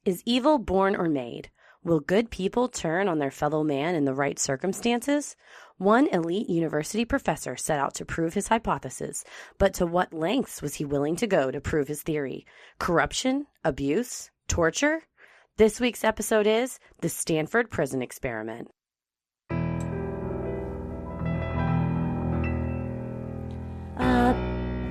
Is evil born or made? Will good people turn on their fellow man in the right circumstances? One elite university professor set out to prove his hypothesis, but to what lengths was he willing to go to prove his theory? Corruption? Abuse? Torture? This week's episode is The Stanford Prison Experiment. A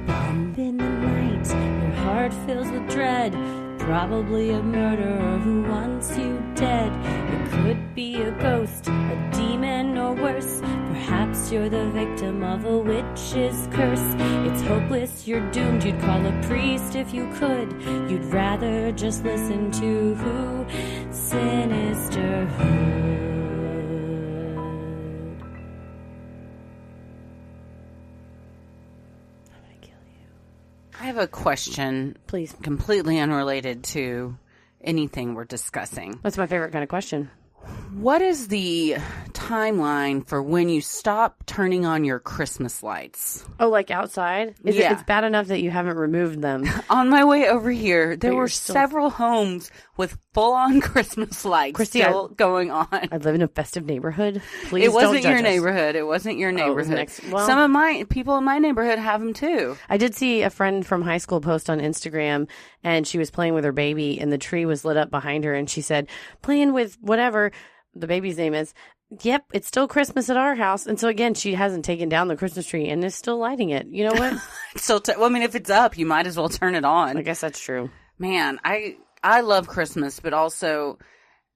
bump in the night, your heart fills with dread. Probably a murderer who wants you dead. It could be a ghost, a demon, or worse. Perhaps you're the victim of a witch's curse. It's hopeless, you're doomed. You'd call a priest if you could. You'd rather just listen to who? Sinisterhood. I have a question, Please. completely unrelated to anything we're discussing. That's my favorite kind of question. What is the timeline for when you stop turning on your Christmas lights? Oh, like outside? It's bad enough that you haven't removed them. On my way over here, there were still... several homes with full-on Christmas lights Christy, still going on. I live in a festive neighborhood. Please It wasn't don't judge your us. neighborhood. It wasn't your neighborhood. Well, Some of my people in my neighborhood have them too. I did see a friend from high school post on Instagram, and she was playing with her baby, and the tree was lit up behind her, and she said, playing with whatever the baby's name is. Yep, it's still Christmas at our house. And so, again, she hasn't taken down the Christmas tree and is still lighting it. You know what? Well, I mean, if it's up, you might as well turn it on. I guess that's true. Man, I love Christmas, but also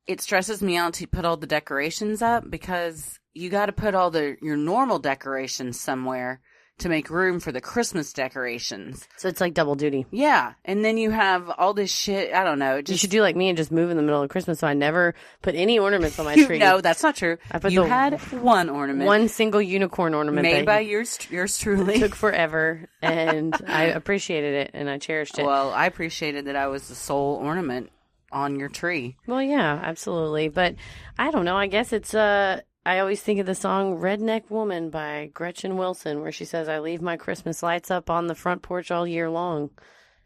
it stresses me out to put all the decorations up because you got to put all your normal decorations somewhere to make room for the Christmas decorations. So it's like double duty. Yeah. And then you have all this shit. I don't know. You should do like me and just move in the middle of Christmas so I never put any ornaments on my tree. No, that's not true. You had one ornament. One single unicorn ornament. Made by yours truly. It took forever, and I appreciated it, and I cherished it. Well, I appreciated that I was the sole ornament on your tree. Well, yeah, absolutely. But I don't know. I guess it's... I always think of the song Redneck Woman by Gretchen Wilson, where she says, I leave my Christmas lights up on the front porch all year long.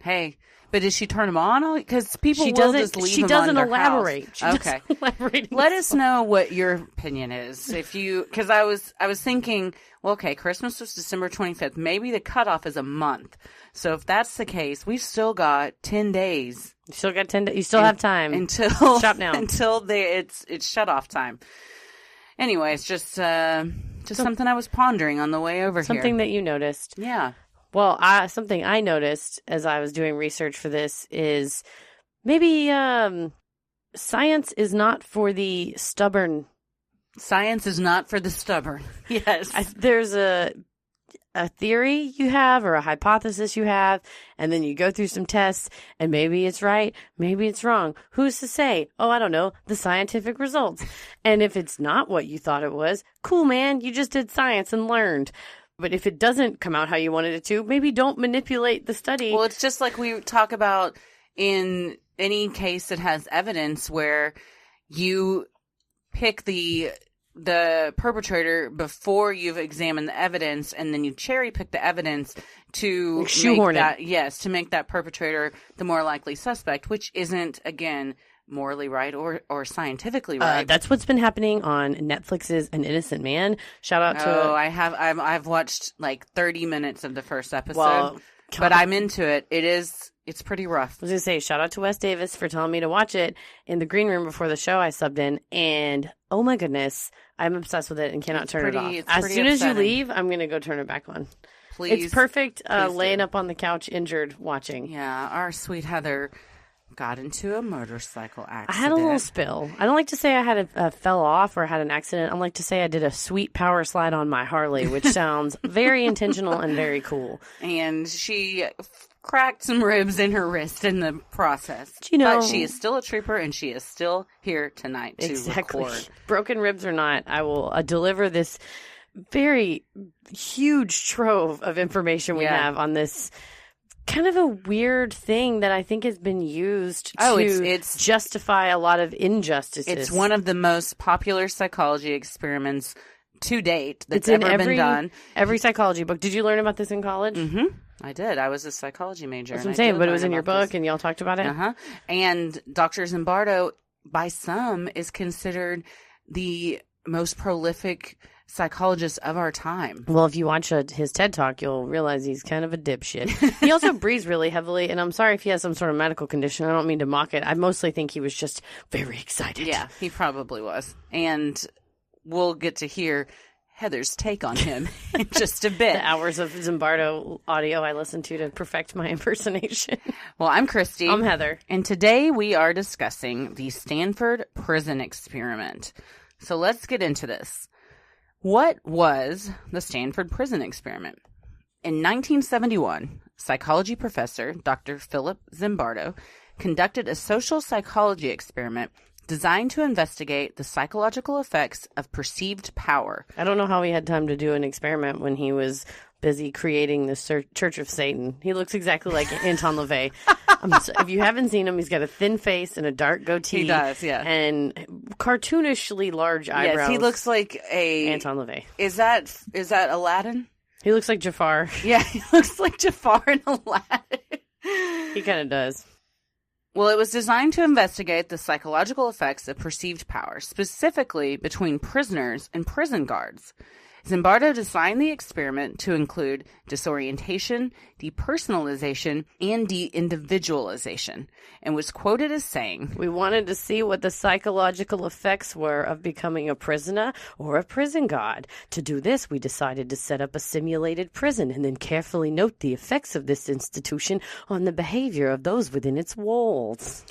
Hey, but does she turn them on? Because people will just leave them on their elaborate. house. She doesn't elaborate. Let us know what your opinion is. Because I was thinking, well, okay, Christmas was December 25th. Maybe the cutoff is a month. So if that's the case, we've still got 10 days. You still got 10 days. You still have time. Until shop now. Until it's shut off time. Anyway, it's just something I was pondering on the way over here. Something that you noticed. Yeah. Well, something I noticed as I was doing research for this is maybe science is not for the stubborn. Science is not for the stubborn. Yes. There's a theory you have or a hypothesis you have, and then you go through some tests, and maybe it's right, maybe it's wrong. Who's to say? Oh, I don't know, the scientific results. And if it's not what you thought it was, cool, man, you just did science and learned. But if it doesn't come out how you wanted it to, maybe don't manipulate the study. Well, it's just like we talk about in any case that has evidence where you pick the perpetrator before you've examined the evidence, and then you cherry pick the evidence to shoehorn it. Yes, to make that perpetrator the more likely suspect, which isn't, again, morally right or scientifically right. That's what's been happening on Netflix's An Innocent Man. Shout out to... I've watched like 30 minutes of the first episode, well, but I'm into it. It's pretty rough. I was going to say, shout out to Wes Davis for telling me to watch it in the green room before the show I subbed in, and oh my goodness, I'm obsessed with it and cannot turn it off. As soon as you leave, I'm going to go turn it back on. Please. It's perfect laying up on the couch injured watching. Yeah, our sweet Heather got into a motorcycle accident. I had a little spill. I don't like to say I had a fell off or had an accident. I like to say I did a sweet power slide on my Harley, which sounds very intentional and very cool. And she cracked some ribs in her wrist in the process. But she is still a trooper, and she is still here tonight to record. Broken ribs or not, I will deliver this very huge trove of information we have on this kind of a weird thing that I think has been used to justify a lot of injustices. It's one of the most popular psychology experiments to date that's ever been done. Every psychology book. Did you learn about this in college? Mm-hmm. I did. I was a psychology major. That's what I'm saying, but it was in your book and y'all talked about it? Uh-huh. And Dr. Zimbardo, by some, is considered the most prolific psychologist of our time. Well, if you watch his TED Talk, you'll realize he's kind of a dipshit. He also breathes really heavily, and I'm sorry if he has some sort of medical condition. I don't mean to mock it. I mostly think he was just very excited. Yeah, he probably was. And we'll get to hear Heather's take on him in just a bit. The hours of Zimbardo audio I listened to perfect my impersonation. Well, I'm Christy. I'm Heather. And today we are discussing the Stanford prison experiment. So let's get into this. What was the Stanford prison experiment? In 1971, psychology professor Dr. Philip Zimbardo conducted a social psychology experiment designed to investigate the psychological effects of perceived power. I don't know how he had time to do an experiment when he was busy creating the Church of Satan. He looks exactly like Anton LaVey. If you haven't seen him, he's got a thin face and a dark goatee. He does, yeah. And cartoonishly large eyebrows. Yes, he looks like Anton LaVey. Is that Aladdin? He looks like Jafar. Yeah, he looks like Jafar and Aladdin. He kind of does. Well, it was designed to investigate the psychological effects of perceived power, specifically between prisoners and prison guards. Zimbardo designed the experiment to include disorientation, depersonalization, and de-individualization, and was quoted as saying, "We wanted to see what the psychological effects were of becoming a prisoner or a prison guard. To do this, we decided to set up a simulated prison and then carefully note the effects of this institution on the behavior of those within its walls."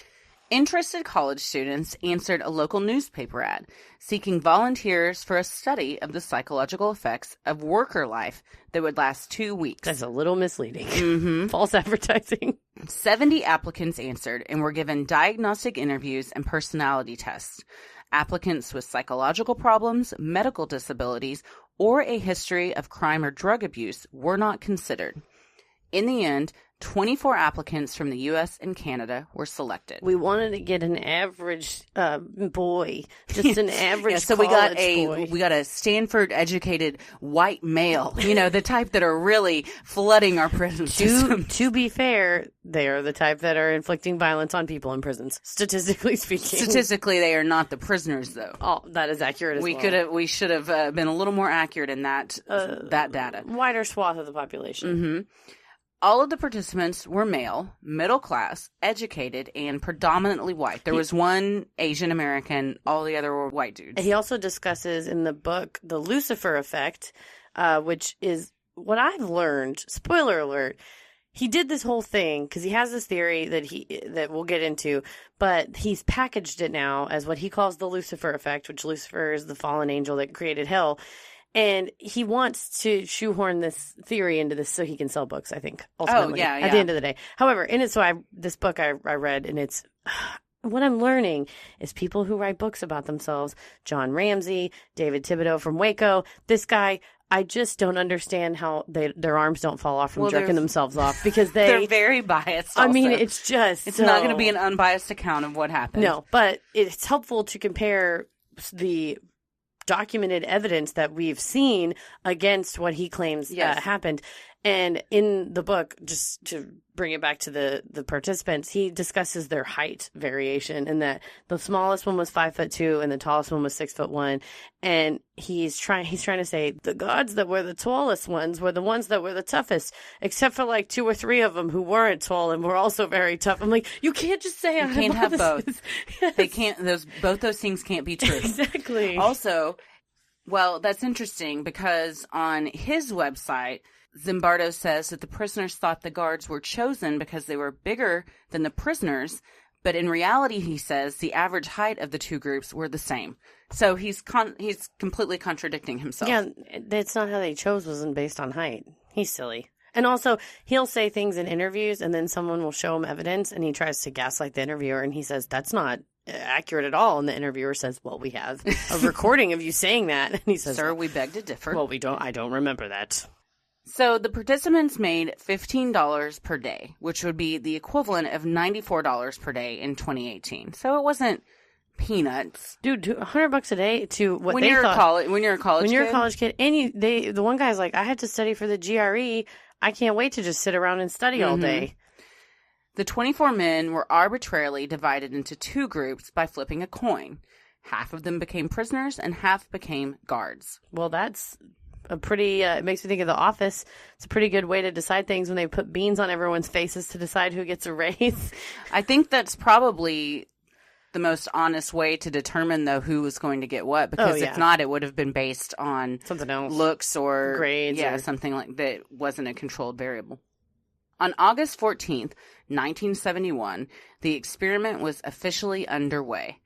Interested college students answered a local newspaper ad, seeking volunteers for a study of the psychological effects of worker life that would last 2 weeks. That's a little misleading. Mm-hmm. False advertising. 70 applicants answered and were given diagnostic interviews and personality tests. Applicants with psychological problems, medical disabilities, or a history of crime or drug abuse were not considered. In the end, 24 applicants from the U.S. and Canada were selected. We wanted to get an average boy, just an average so boy. We got a Stanford-educated white male, the type that are really flooding our prison system. To be fair, they are the type that are inflicting violence on people in prisons, statistically speaking. Statistically, they are not the prisoners, though. Oh, that is accurate as well. We should have been a little more accurate in that data. Wider swath of the population. Mm-hmm. All of the participants were male, middle class, educated, and predominantly white. There was one Asian American, all the other were white dudes. He also discusses in the book the Lucifer effect, which is what I've learned. Spoiler alert. He did this whole thing because he has this theory that we'll get into, but he's packaged it now as what he calls the Lucifer effect, which Lucifer is the fallen angel that created hell. And he wants to shoehorn this theory into this so he can sell books, I think, ultimately, at the end of the day. However, this book I read, and it's what I'm learning is people who write books about themselves, John Ramsey, David Thibodeau from Waco, this guy, I just don't understand how their arms don't fall off from jerking themselves off because they're very biased. Also. I mean, it's not going to be an unbiased account of what happened. No, but it's helpful to compare the documented evidence that we've seen against what he claims happened. And in the book, just to bring it back to the participants, he discusses their height variation and that the smallest one was 5'2" and the tallest one was 6'1". And he's trying to say the gods that were the tallest ones were the ones that were the toughest, except for like 2 or 3 of them who weren't tall and were also very tough. I'm like, you can't just say you can't have both. Yes. They can't. Both those things can't be true. Exactly. Also, well, that's interesting because on his website, Zimbardo says that the prisoners thought the guards were chosen because they were bigger than the prisoners, but in reality, he says, the average height of the two groups were the same. So he's completely contradicting himself. Yeah, that's not how they chose, wasn't based on height. He's silly. And also, he'll say things in interviews, and then someone will show him evidence, and he tries to gaslight the interviewer, and he says, that's not accurate at all. And the interviewer says, well, we have a recording of you saying that. And he says, sir, we beg to differ. Well, I don't remember that. So the participants made $15 per day, which would be the equivalent of $94 per day in 2018. So it wasn't peanuts. Dude, $100 a day to what When they you're thought. when you're a college kid. And the one guy's like, I had to study for the GRE. I can't wait to just sit around and study all day. The 24 men were arbitrarily divided into two groups by flipping a coin. Half of them became prisoners and half became guards. Well, that's a pretty, it makes me think of The Office. It's a pretty good way to decide things when they put beans on everyone's faces to decide who gets a raise. I think that's probably the most honest way to determine, though, who was going to get what. Because if not, it would have been based on something else, looks or grades. Yeah, something like that wasn't a controlled variable. On August 14th, 1971, the experiment was officially underway.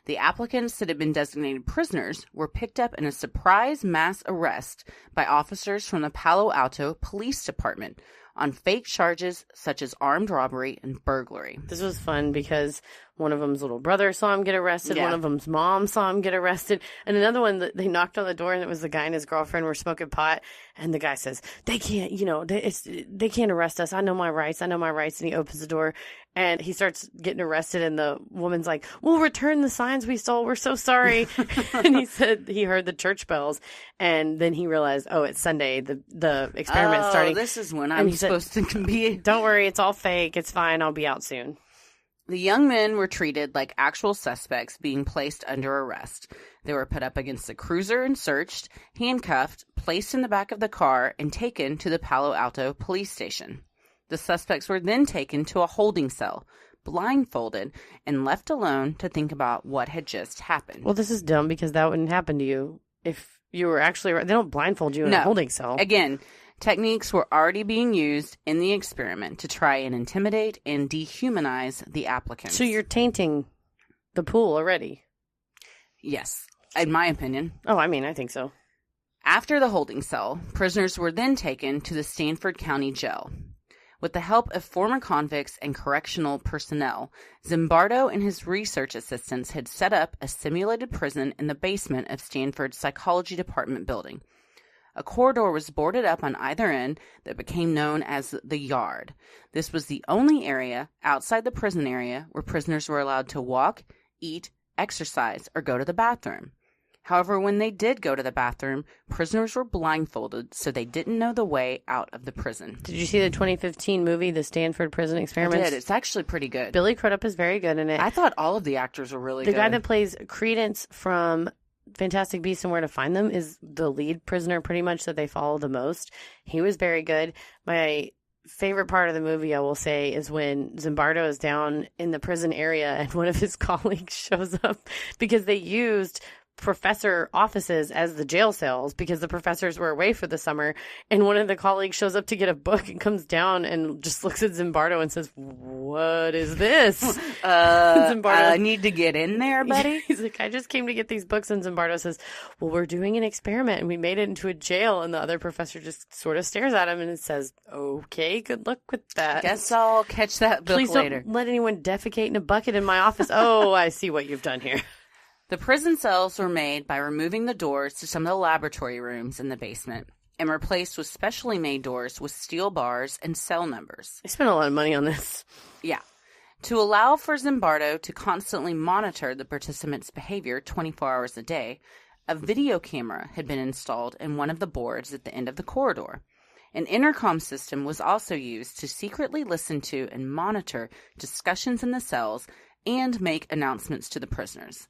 The applicants that had been designated prisoners were picked up in a surprise mass arrest by officers from the Palo Alto Police Department on fake charges such as armed robbery and burglary. This was fun because one of them's little brother saw him get arrested. Yeah. One of them's mom saw him get arrested. And another one, they knocked on the door and it was the guy and his girlfriend were smoking pot. And the guy says, they can't, they can't arrest us. I know my rights. And he opens the door and he starts getting arrested. And the woman's like, we'll return the signs we stole. We're so sorry. And he said he heard the church bells. And then he realized, oh, it's Sunday. The experiment's starting. This is when I'm supposed to be. Don't worry. It's all fake. It's fine. I'll be out soon. The young men were treated like actual suspects being placed under arrest. They were put up against a cruiser and searched, handcuffed, placed in the back of the car, and taken to the Palo Alto police station. The suspects were then taken to a holding cell, blindfolded, and left alone to think about what had just happened. Well, this is dumb because that wouldn't happen to you if you were actually... They don't blindfold you in a holding cell. Again, techniques were already being used in the experiment to try and intimidate and dehumanize the applicants. So you're tainting the pool already? Yes, in my opinion. Oh, I think so. After the holding cell, prisoners were then taken to the Stanford County Jail. With the help of former convicts and correctional personnel, Zimbardo and his research assistants had set up a simulated prison in the basement of Stanford's psychology department building. A corridor was boarded up on either end that became known as the yard. This was the only area outside the prison area where prisoners were allowed to walk, eat, exercise, or go to the bathroom. However, when they did go to the bathroom, prisoners were blindfolded, so they didn't know the way out of the prison. Did you see the 2015 movie, The Stanford Prison Experiment? I did. It's actually pretty good. Billy Crudup is very good in it. I thought all of the actors were really good. The guy that plays Credence from Fantastic Beasts and Where to Find Them is the lead prisoner pretty much that they follow the most. He was very good. My favorite part of the movie, I will say, is when Zimbardo is down in the prison area and one of his colleagues shows up because they used professor offices as the jail cells because the professors were away for the summer, and one of the colleagues shows up to get a book and comes down and just looks at Zimbardo and says, "What is this?" Zimbardo, I need to get in there, buddy. He's like, "I just came to get these books," and Zimbardo says, "Well, we're doing an experiment and we made it into a jail," and the other professor just sort of stares at him and says, "Okay, good luck with that. Guess I'll catch that book later. Please don't let anyone defecate in a bucket in my office." Oh, I see what you've done here. The prison cells were made by removing the doors to some of the laboratory rooms in the basement and replaced with specially made doors with steel bars and cell numbers. They spent a lot of money on this. Yeah. To allow for Zimbardo to constantly monitor the participants' behavior 24 hours a day, a video camera had been installed in one of the boards at the end of the corridor. An intercom system was also used to secretly listen to and monitor discussions in the cells and make announcements to the prisoners.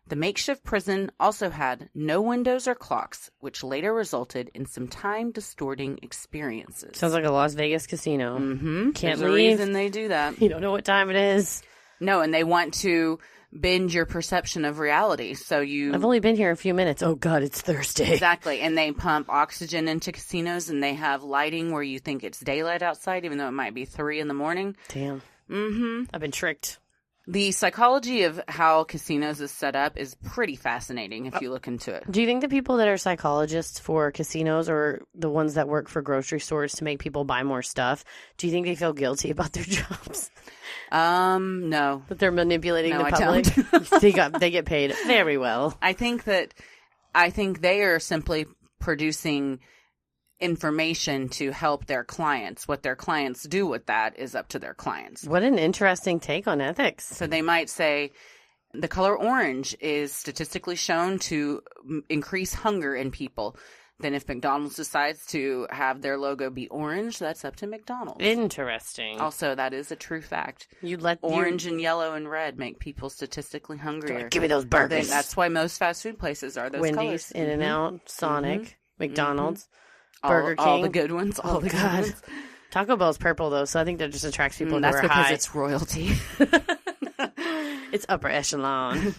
The makeshift prison also had no windows or clocks, which later resulted in some time-distorting experiences. Sounds like a Las Vegas casino. Mm-hmm. Can't There's leave. a reason they do that. You don't know what time it is. No, and they want to bend your perception of reality. So I've only been here a few minutes. Oh, God, it's Thursday. Exactly. And they pump oxygen into casinos, and they have lighting where you think it's daylight outside, even though it might be 3 a.m. Damn. Mm-hmm. I've been tricked. The psychology of how casinos is set up is pretty fascinating if you look into it. Do you think the people that are psychologists for casinos or the ones that work for grocery stores to make people buy more stuff, do you think they feel guilty about their jobs? No. That they're manipulating the I public? don't. They get paid very well. I think they are simply producing information to help their clients. What their clients do with that is up to their clients. What an interesting take on ethics. So they might say, The color orange is statistically shown to increase hunger in people. Then if McDonald's decides to have their logo be orange, that's up to McDonald's. Interesting. Also, that is a true fact. You let Orange and yellow and red make people statistically hungrier. Give me those burgers. That's why most fast food places are those Wendy's, colors. In-N-Out, Sonic, McDonald's, Burger King. All the good ones. All the good ones. Taco Bell's purple, though, so I think that just attracts people who That's are because high. it's royalty. It's upper echelon.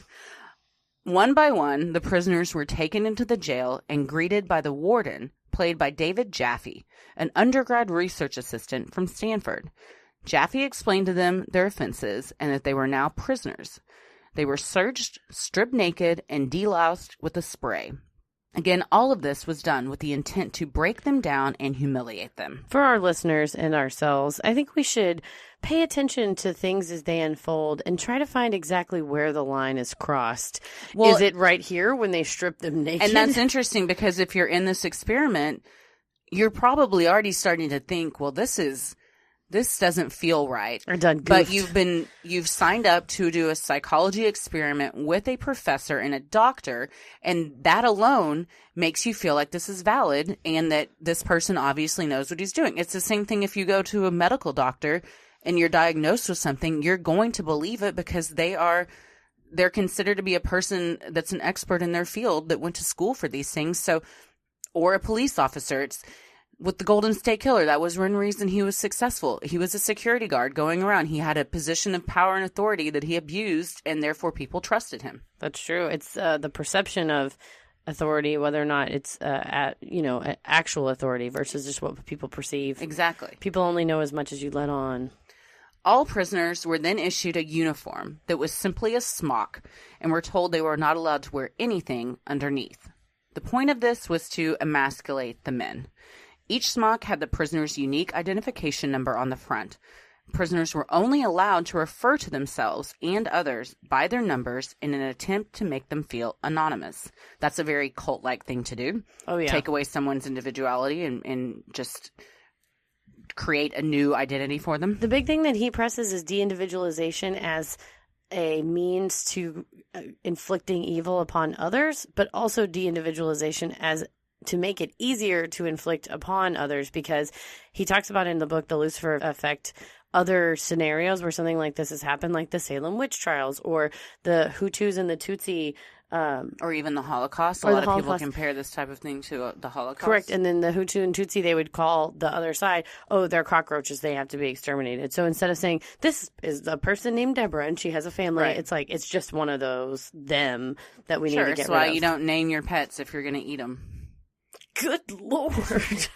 One by one, the prisoners were taken into the jail and greeted by the warden, played by David Jaffe, an undergrad research assistant from Stanford. Jaffe explained to them their offenses and that they were now prisoners. They were searched, stripped naked, and deloused with a spray. Again, all of this was done with the intent to break them down and humiliate them. For our listeners and ourselves, I think we should pay attention to things as they unfold and try to find exactly where the line is crossed. Well, is it right here when they strip them naked? And that's interesting because if you're in this experiment, you're probably already starting to think, well, this doesn't feel right. Or done goofed. But you've signed up to do a psychology experiment with a professor and a doctor, and that alone makes you feel like this is valid and that this person obviously knows what he's doing. It's the same thing if you go to a medical doctor and you're diagnosed with something, you're going to believe it because they're considered to be a person that's an expert in their field that went to school for these things. So, or a police officer. It's with the Golden State Killer. That was one reason he was successful. He was a security guard going around. He had a position of power and authority that he abused, and therefore people trusted him. That's true. It's the perception of authority, whether or not it's actual authority versus just what people perceive. Exactly. People only know as much as you let on. All prisoners were then issued a uniform that was simply a smock and were told they were not allowed to wear anything underneath. The point of this was to emasculate the men. Each smock had the prisoner's unique identification number on the front. Prisoners were only allowed to refer to themselves and others by their numbers in an attempt to make them feel anonymous. That's a very cult-like thing to do. Oh, yeah. Take away someone's individuality and just create a new identity for them. The big thing that he presses is de-individualization as a means to inflicting evil upon others, but also de-individualization as to make it easier to inflict upon others, because he talks about in the book, The Lucifer Effect, other scenarios where something like this has happened, like the Salem witch trials or the Hutus and the Tutsi. Or even the Holocaust. A lot of people compare this type of thing to the Holocaust. Correct. And then the Hutu and Tutsi, they would call the other side, oh, they're cockroaches, they have to be exterminated. So instead of saying, this is a person named Deborah and she has a family, right, it's like, it's just one of those, them, that we need to get rid of. That's why you don't name your pets if you're going to eat them. Good Lord.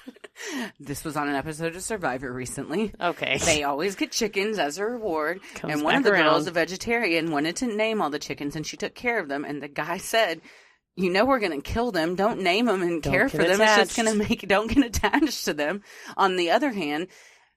This was on an episode of Survivor recently. Okay. They always get chickens as a reward. And one of the girls, a vegetarian, wanted to name all the chickens, and she took care of them. And the guy said, you know we're going to kill them. Don't name them and care for them. It's just going to don't get attached to them. On the other hand,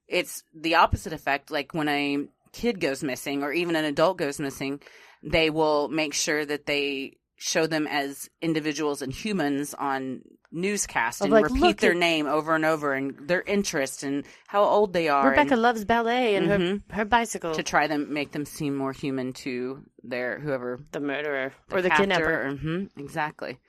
it's the opposite effect. Like when a kid goes missing or even an adult goes missing, they will make sure that they show them as individuals and humans on newscasts and like, repeat their name over and over and their interest and how old they are. Rebecca loves ballet and her bicycle. To try to make them seem more human to their whoever. The murderer. Or the kidnapper. Exactly.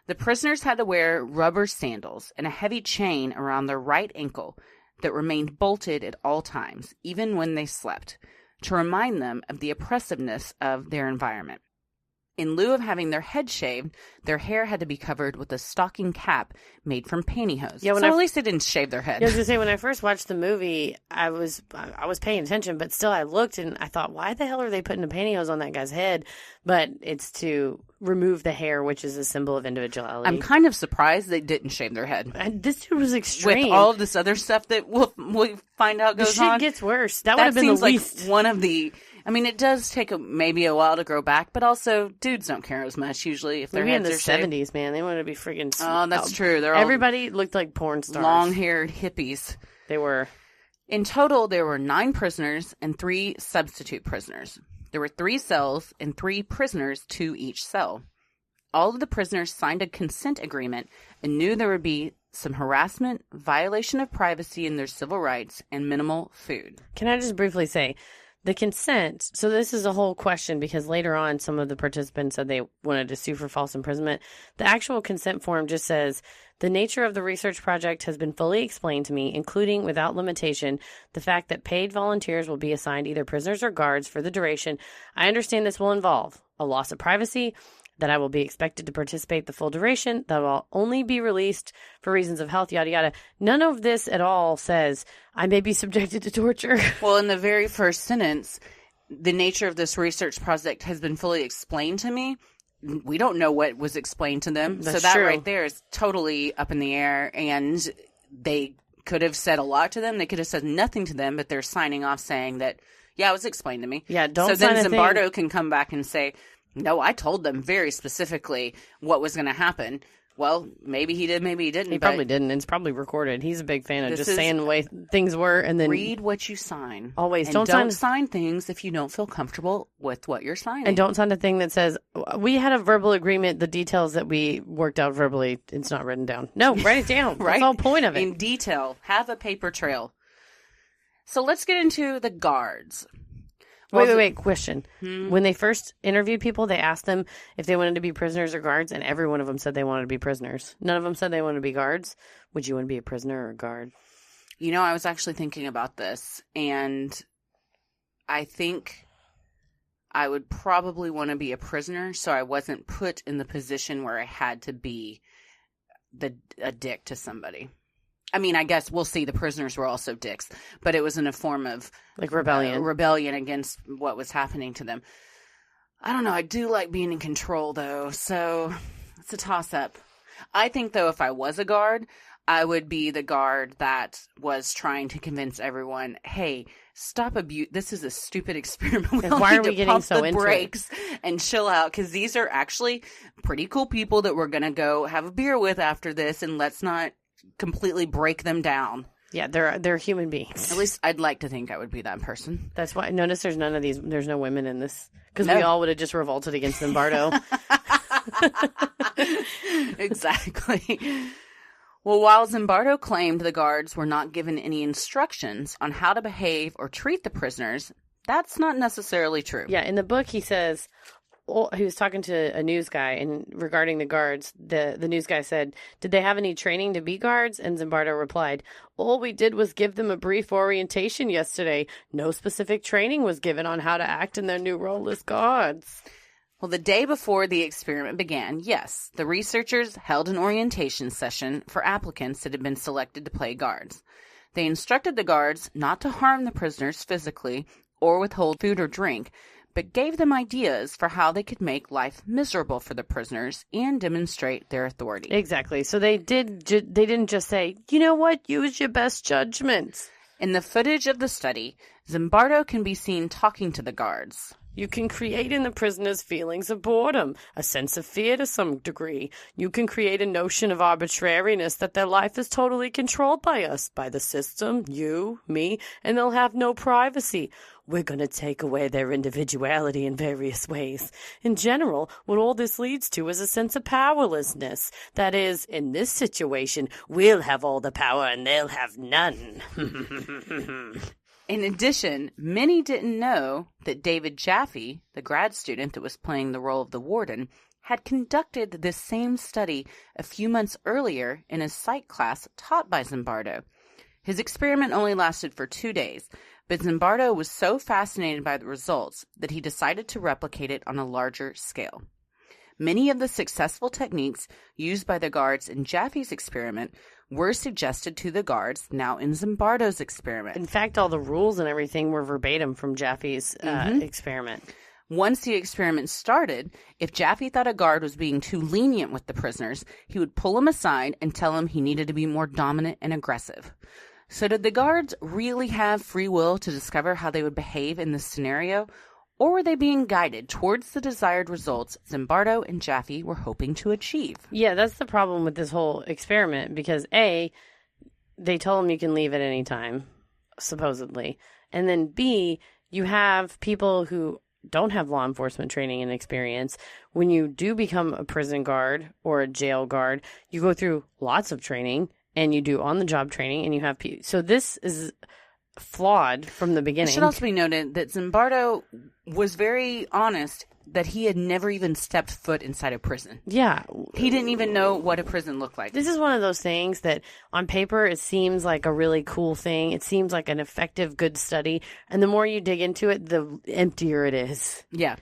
The prisoners had to wear rubber sandals and a heavy chain around their right ankle that remained bolted at all times, even when they slept, to remind them of the oppressiveness of their environment. In lieu of having their head shaved, their hair had to be covered with a stocking cap made from pantyhose. Yeah, so at least they didn't shave their head. Yeah, I was going to say, when I first watched the movie, I was paying attention, but still I looked and I thought, why the hell are they putting the pantyhose on that guy's head? But it's to remove the hair, which is a symbol of individuality. I'm kind of surprised they didn't shave their head. This dude was extreme. With all of this other stuff that we'll find out goes on. The shit gets worse. That would have been the least. Like one of the... I mean, it does take maybe a while to grow back, but also dudes don't care as much usually if their heads are shaved. In the 70s, man. They wanted to be freaking... Oh, that's true. Everybody looked like porn stars. Long-haired hippies. They were. In total, there were 9 prisoners and 3 substitute prisoners. There were 3 cells and 3 prisoners to each cell. All of the prisoners signed a consent agreement and knew there would be some harassment, violation of privacy and their civil rights, and minimal food. Can I just briefly say... the consent. So this is a whole question because later on, some of the participants said they wanted to sue for false imprisonment. The actual consent form just says, the nature of the research project has been fully explained to me, including, without limitation, the fact that paid volunteers will be assigned either prisoners or guards for the duration. I understand this will involve a loss of privacy, that I will be expected to participate the full duration, that will only be released for reasons of health, yada, yada. None of this at all says I may be subjected to torture. Well, in the very first sentence, the nature of this research project has been fully explained to me. We don't know what was explained to them. That's so that true. right there is totally up in the air. And they could have said a lot to them. They could have said nothing to them, but they're signing off saying that, yeah, it was explained to me. Yeah, don't So sign then a thing. Zimbardo can come back and say, no, I told them very specifically what was going to happen. Well, maybe he did, maybe he didn't. He probably didn't. It's probably recorded. He's a big fan of This just is- saying the way things were and then read what you sign. always And don't don't sign sign things if you don't feel comfortable with what you're signing. and don't sign a thing that says we had a verbal agreement. The details that we worked out verbally, it's not written down. No, write it down. Right? That's the whole point of it. In detail. Have a paper trail. So let's get into the guards. Wait. Question. When they first interviewed people, they asked them if they wanted to be prisoners or guards, and every one of them said they wanted to be prisoners. None of them said they wanted to be guards. Would you want to be a prisoner or a guard? You know, I was actually thinking about this, and I think I would probably want to be a prisoner so I wasn't put in the position where I had to be a dick to somebody. I mean, I guess we'll see. The prisoners were also dicks, but it was in a form of Like rebellion. rebellion against what was happening to them. I don't know. I do like being in control, though, so it's a toss-up. I think, though, if I was a guard, I would be the guard that was trying to convince everyone, hey, stop abuse. This is a stupid experiment. We all Why need are we to getting pump so the into it? brakes and chill out, because these are actually pretty cool people that we're going to go have a beer with after this, and let's not completely break them down. Yeah, they're human beings. At least I'd like to think I would be that person. That's why. Notice there's none of these. There's no women in this because No. we all would have just revolted against Zimbardo. Exactly. Well, while Zimbardo claimed the guards were not given any instructions on how to behave or treat the prisoners, that's not necessarily true. Yeah, in the book he says, he was talking to a news guy, and regarding the guards, the news guy said, did they have any training to be guards? And Zimbardo replied, all we did was give them a brief orientation yesterday. No specific training was given on how to act in their new role as guards. Well, the day before the experiment began, yes, the researchers held an orientation session for applicants that had been selected to play guards. They instructed the guards not to harm the prisoners physically or withhold food or drink, but gave them ideas for how they could make life miserable for the prisoners and demonstrate their authority. Exactly. So they didn't just say, you know what, use your best judgment. In the footage of the study, Zimbardo can be seen talking to the guards. You can create in the prisoners feelings of boredom, a sense of fear to some degree. You can create a notion of arbitrariness that their life is totally controlled by us, by the system, you, me, and they'll have no privacy. We're going to take away their individuality in various ways. In general, what all this leads to is a sense of powerlessness. That is, in this situation, we'll have all the power and they'll have none. In addition, many didn't know that David Jaffe, the grad student that was playing the role of the warden, had conducted this same study a few months earlier in a psych class taught by Zimbardo. His experiment only lasted for 2 days, but Zimbardo was so fascinated by the results that he decided to replicate it on a larger scale. Many of the successful techniques used by the guards in Jaffe's experiment were suggested to the guards now in Zimbardo's experiment. In fact, all the rules and everything were verbatim from Jaffe's experiment. Once the experiment started, if Jaffe thought a guard was being too lenient with the prisoners, he would pull him aside and tell him he needed to be more dominant and aggressive. So did the guards really have free will to discover how they would behave in this scenario? Or were they being guided towards the desired results Zimbardo and Jaffe were hoping to achieve? Yeah, that's the problem with this whole experiment because A, they told him you can leave at any time, supposedly. And then B, you have people who don't have law enforcement training and experience. When you do become a prison guard or a jail guard, you go through lots of training and you do on-the-job training and you have people. So this is flawed from the beginning. It should also be noted that Zimbardo was very honest that he had never even stepped foot inside a prison. Yeah. He didn't even know what a prison looked like. This is one of those things that on paper it seems like a really cool thing. It seems like an effective, good study. And the more you dig into it, the emptier it is. Yeah.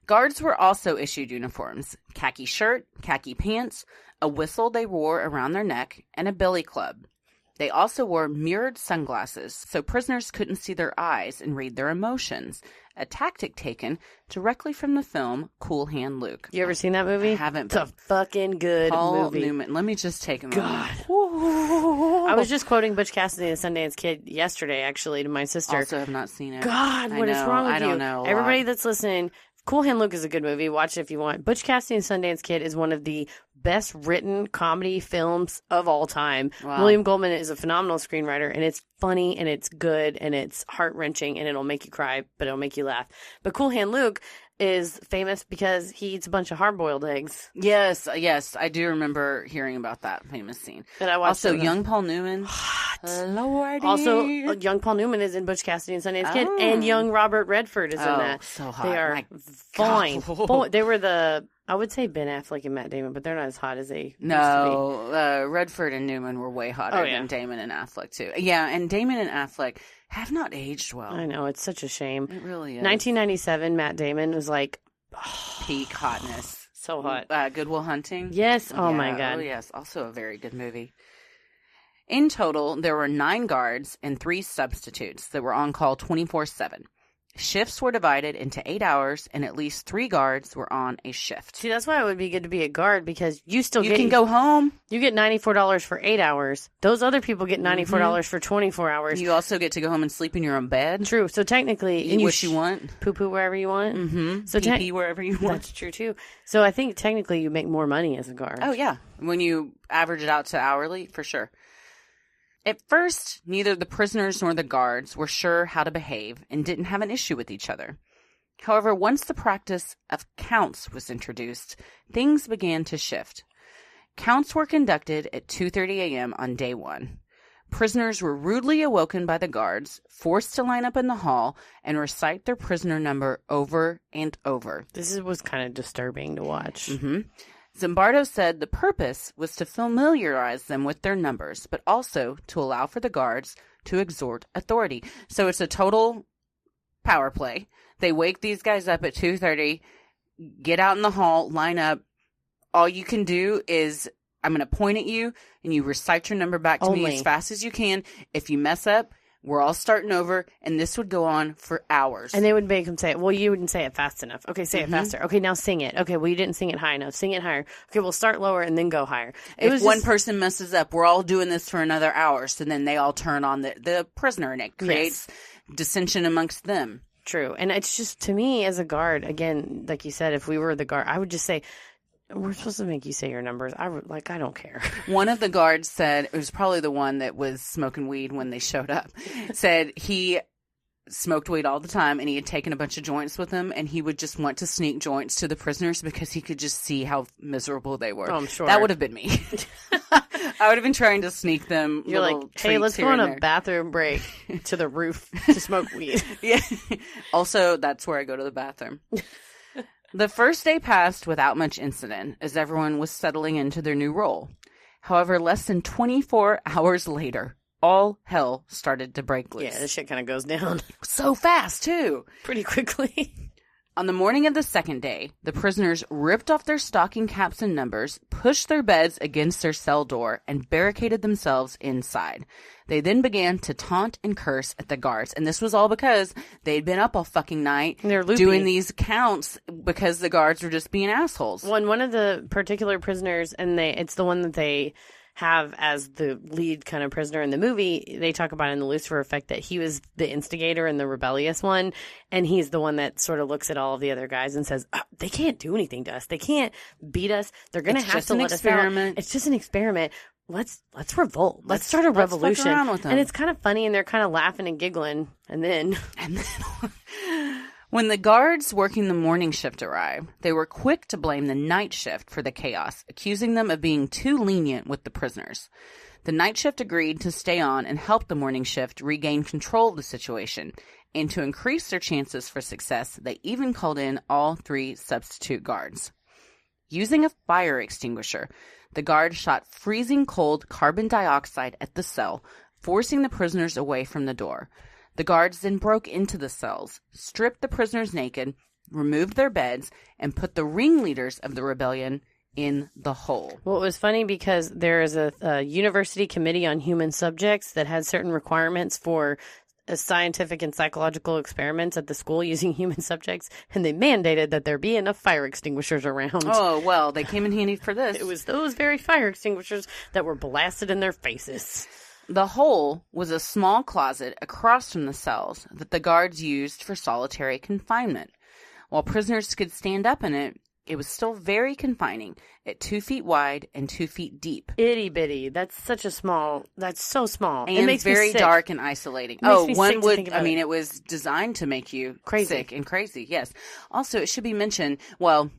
Guards were also issued uniforms: khaki shirt, khaki pants, a whistle they wore around their neck, and a billy club. They also wore mirrored sunglasses so prisoners couldn't see their eyes and read their emotions, a tactic taken directly from the film Cool Hand Luke. You ever seen that movie? I haven't. It's a fucking good Paul movie. Newman. Let me just take a moment. God. I was just quoting Butch Cassidy and the Sundance Kid yesterday, actually, to my sister. Also have not seen it. God, what is wrong with you? I don't know. Everybody that's listening, Cool Hand Luke is a good movie. Watch it if you want. Butch Cassidy and Sundance Kid is one of the best written comedy films of all time. Wow. William Goldman is a phenomenal screenwriter, and it's funny, and it's good, and it's heart-wrenching, and it'll make you cry, but it'll make you laugh. But Cool Hand Luke is famous because he eats a bunch of hard-boiled eggs. Yes, I do remember hearing about that famous scene. And I watched also, young Paul Newman. Lordy. Also, young Paul Newman is in Butch Cassidy and Sundance Kid, and young Robert Redford is in that. So hot. They are fine. They were I would say Ben Affleck and Matt Damon, but they're not as hot as they used to be. Redford and Newman were way hotter than Damon and Affleck, too. Yeah, and Damon and Affleck have not aged well. I know, it's such a shame. It really is. 1997, Matt Damon was like... peak hotness. So hot. Good Will Hunting. Yes. Oh, my God. Oh, yes. Also a very good movie. In total, there were 9 guards and 3 substitutes that were on call 24/7. Shifts were divided into 8 hours, and at least 3 guards were on a shift. See, that's why it would be good to be a guard, because you can go home. You get $94 for 8 hours. Those other people get $94 for 24 hours. You also get to go home and sleep in your own bed. True. So technically, eat what you want, poo wherever you want. Mm-hmm. So pee wherever you want. That's true too. So I think technically you make more money as a guard. Oh yeah, when you average it out to hourly, for sure. At first, neither the prisoners nor the guards were sure how to behave and didn't have an issue with each other. However, once the practice of counts was introduced, things began to shift. Counts were conducted at 2:30 a.m. on day 1. Prisoners were rudely awoken by the guards, forced to line up in the hall, and recite their prisoner number over and over. This was kind of disturbing to watch. Mm-hmm. Zimbardo said the purpose was to familiarize them with their numbers, but also to allow for the guards to exert authority. So it's a total power play. They wake these guys up at 2:30, get out in the hall, line up. All you can do is, I'm going to point at you, and you recite your number back to me as fast as you can. If you mess up, we're all starting over, and this would go on for hours. And they would make them say it. Well, you wouldn't say it fast enough. Okay, say it faster. Okay, now sing it. Okay, well, you didn't sing it high enough. Sing it higher. Okay, we'll start lower and then go higher. If one person messes up, we're all doing this for another hour. So then they all turn on the prisoner, and it creates dissension amongst them. True. And it's just, to me, as a guard, again, like you said, if we were the guard, I would just say, we're supposed to make you say your numbers. I don't care. One of the guards said, it was probably the one that was smoking weed when they showed up, said he smoked weed all the time, and he had taken a bunch of joints with him, and he would just want to sneak joints to the prisoners because he could just see how miserable they were. Oh, I'm sure. That would have been me. I would have been trying to sneak them. You're like, hey, let's go on a bathroom break to the roof to smoke weed. Yeah. Also, that's where I go to the bathroom. The first day passed without much incident as everyone was settling into their new role. However, less than 24 hours later, all hell started to break loose. Yeah, this shit kind of goes down. So fast, too. Pretty quickly. On the morning of the second day, the prisoners ripped off their stocking caps and numbers, pushed their beds against their cell door, and barricaded themselves inside. They then began to taunt and curse at the guards. And this was all because they'd been up all fucking night doing these counts because the guards were just being assholes. One of the particular prisoners, and it's the one that they have as the lead kind of prisoner in the movie, they talk about in the Lucifer Effect that he was the instigator and the rebellious one, and he's the one that sort of looks at all of the other guys and says, they can't do anything to us. They can't beat us. They're going to have to let us out. It's just an experiment. Let's revolt. Let's start a revolution. Fuck around with them. And it's kind of funny, and they're kind of laughing and giggling, and then When the guards working the morning shift arrived, they were quick to blame the night shift for the chaos, accusing them of being too lenient with the prisoners. The night shift agreed to stay on and help the morning shift regain control of the situation, and to increase their chances for success, they even called in all 3 substitute guards. Using a fire extinguisher, the guard shot freezing cold carbon dioxide at the cell, forcing the prisoners away from the door. The guards then broke into the cells, stripped the prisoners naked, removed their beds, and put the ringleaders of the rebellion in the hole. Well, it was funny because there is a university committee on human subjects that had certain requirements for scientific and psychological experiments at the school using human subjects, and they mandated that there be enough fire extinguishers around. Oh, well, they came in handy for this. It was those very fire extinguishers that were blasted in their faces. The hole was a small closet across from the cells that the guards used for solitary confinement. While prisoners could stand up in it, it was still very confining, at 2 feet wide and 2 feet deep. Itty bitty. That's so small. And it makes very me sick. Dark and isolating. It was designed to make you sick and crazy, yes. Also, it should be mentioned, well,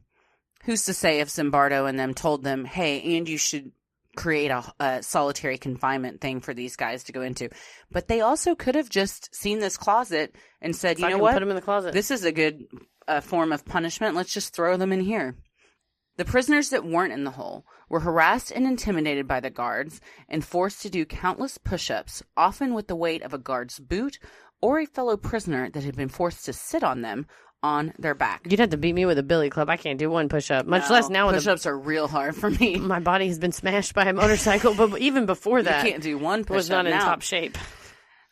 who's to say if Zimbardo and them told them, hey, and you should create a solitary confinement thing for these guys to go into. But they also could have just seen this closet and said, you know what? Put them in the closet. This is a good form of punishment. Let's just throw them in here. The prisoners that weren't in the hole were harassed and intimidated by the guards and forced to do countless push-ups, often with the weight of a guard's boot or a fellow prisoner that had been forced to sit on them on their back. You'd have to beat me with a billy club. I can't do one push-up, much less now. Push-ups are real hard for me. My body has been smashed by a motorcycle, but even before that, you can't do one push-up. Was not in top shape.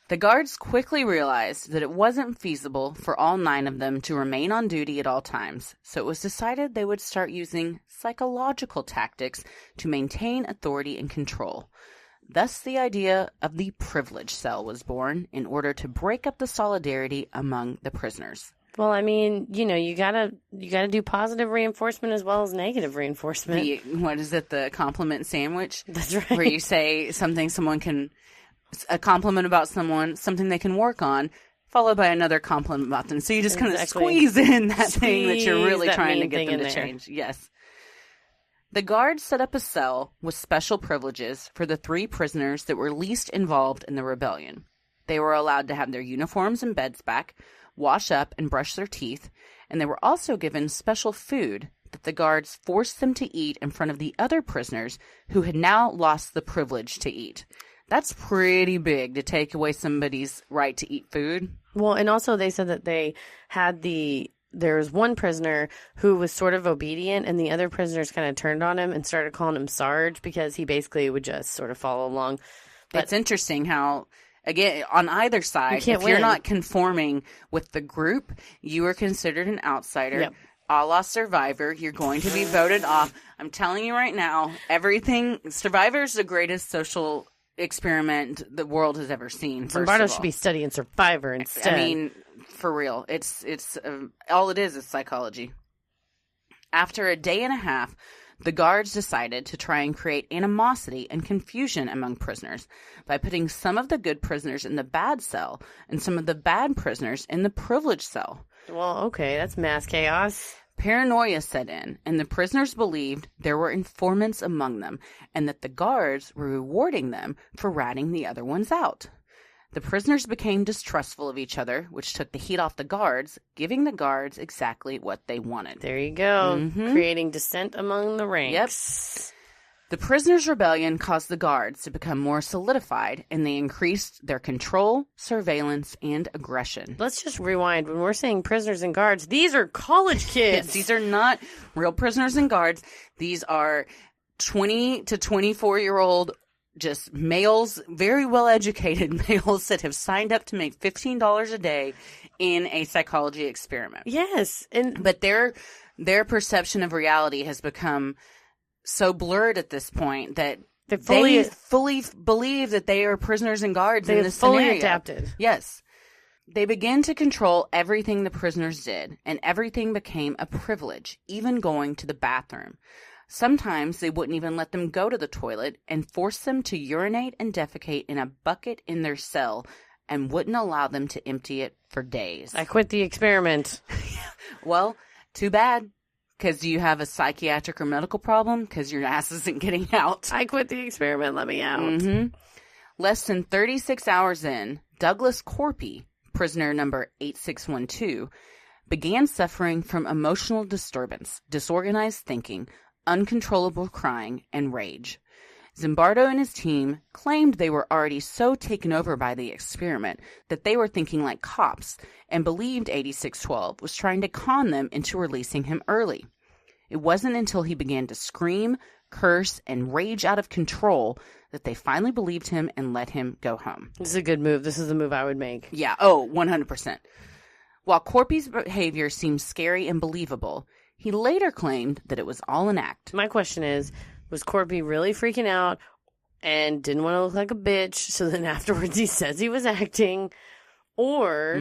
The guards quickly realized that it wasn't feasible for all 9 of them to remain on duty at all times, so it was decided they would start using psychological tactics to maintain authority and control. Thus, the idea of the privilege cell was born in order to break up the solidarity among the prisoners. Well, I mean, you gotta do positive reinforcement as well as negative reinforcement. What is it? The compliment sandwich? That's right. Where you say a compliment about someone, something they can work on, followed by another compliment about them. So you just kind of squeeze in that thing that you're really trying to get them to change. Yes. The guards set up a cell with special privileges for the 3 prisoners that were least involved in the rebellion. They were allowed to have their uniforms and beds back, wash up and brush their teeth, and they were also given special food that the guards forced them to eat in front of the other prisoners who had now lost the privilege to eat. That's pretty big to take away somebody's right to eat food. Well, and also they said that they had there was one prisoner who was sort of obedient, and the other prisoners kind of turned on him and started calling him Sarge because he basically would just sort of follow along. But it's interesting how, again, on either side, if you're not conforming with the group, you are considered an outsider. Yep. A la Survivor, you're going to be voted off. I'm telling you right now, Survivor is the greatest social experiment the world has ever seen. Zimbardo should be studying Survivor instead. I mean, for real, it's all it is psychology. After a day and a half, the guards decided to try and create animosity and confusion among prisoners by putting some of the good prisoners in the bad cell and some of the bad prisoners in the privileged cell. Well, okay, that's mass chaos. Paranoia set in, and the prisoners believed there were informants among them, and that the guards were rewarding them for ratting the other ones out. The prisoners became distrustful of each other, which took the heat off the guards, giving the guards exactly what they wanted. There you go. Creating dissent among the ranks. Yep. The prisoners' rebellion caused the guards to become more solidified, and they increased their control, surveillance, and aggression. Let's just rewind. When we're saying prisoners and guards, these are college kids. Yes, these are not real prisoners and guards. These are 20 to 24-year-old just males, very well-educated males that have signed up to make $15 a day in a psychology experiment. Yes. But their perception of reality has become so blurred at this point that they fully believe that they are prisoners and guards in this scenario. They fully adapted. Yes. They began to control everything the prisoners did, and everything became a privilege, even going to the bathroom. Sometimes they wouldn't even let them go to the toilet and force them to urinate and defecate in a bucket in their cell and wouldn't allow them to empty it for days. I quit the experiment. Well, too bad. Because do you have a psychiatric or medical problem? Because your ass isn't getting out. I quit the experiment. Let me out. Mm-hmm. Less than 36 hours in, Douglas Corpy, prisoner number 8612, began suffering from emotional disturbance, disorganized thinking, uncontrollable crying, and rage. Zimbardo and his team claimed they were already so taken over by the experiment that they were thinking like cops and believed 8612 was trying to con them into releasing him early. It wasn't until he began to scream, curse, and rage out of control that they finally believed him and let him go home. This is a good move. This is the move I would make. Yeah, 100%. While Corpy's behavior seemed scary and believable, he later claimed that it was all an act. My question is, was Corpy really freaking out and didn't want to look like a bitch, so then afterwards he says he was acting? Or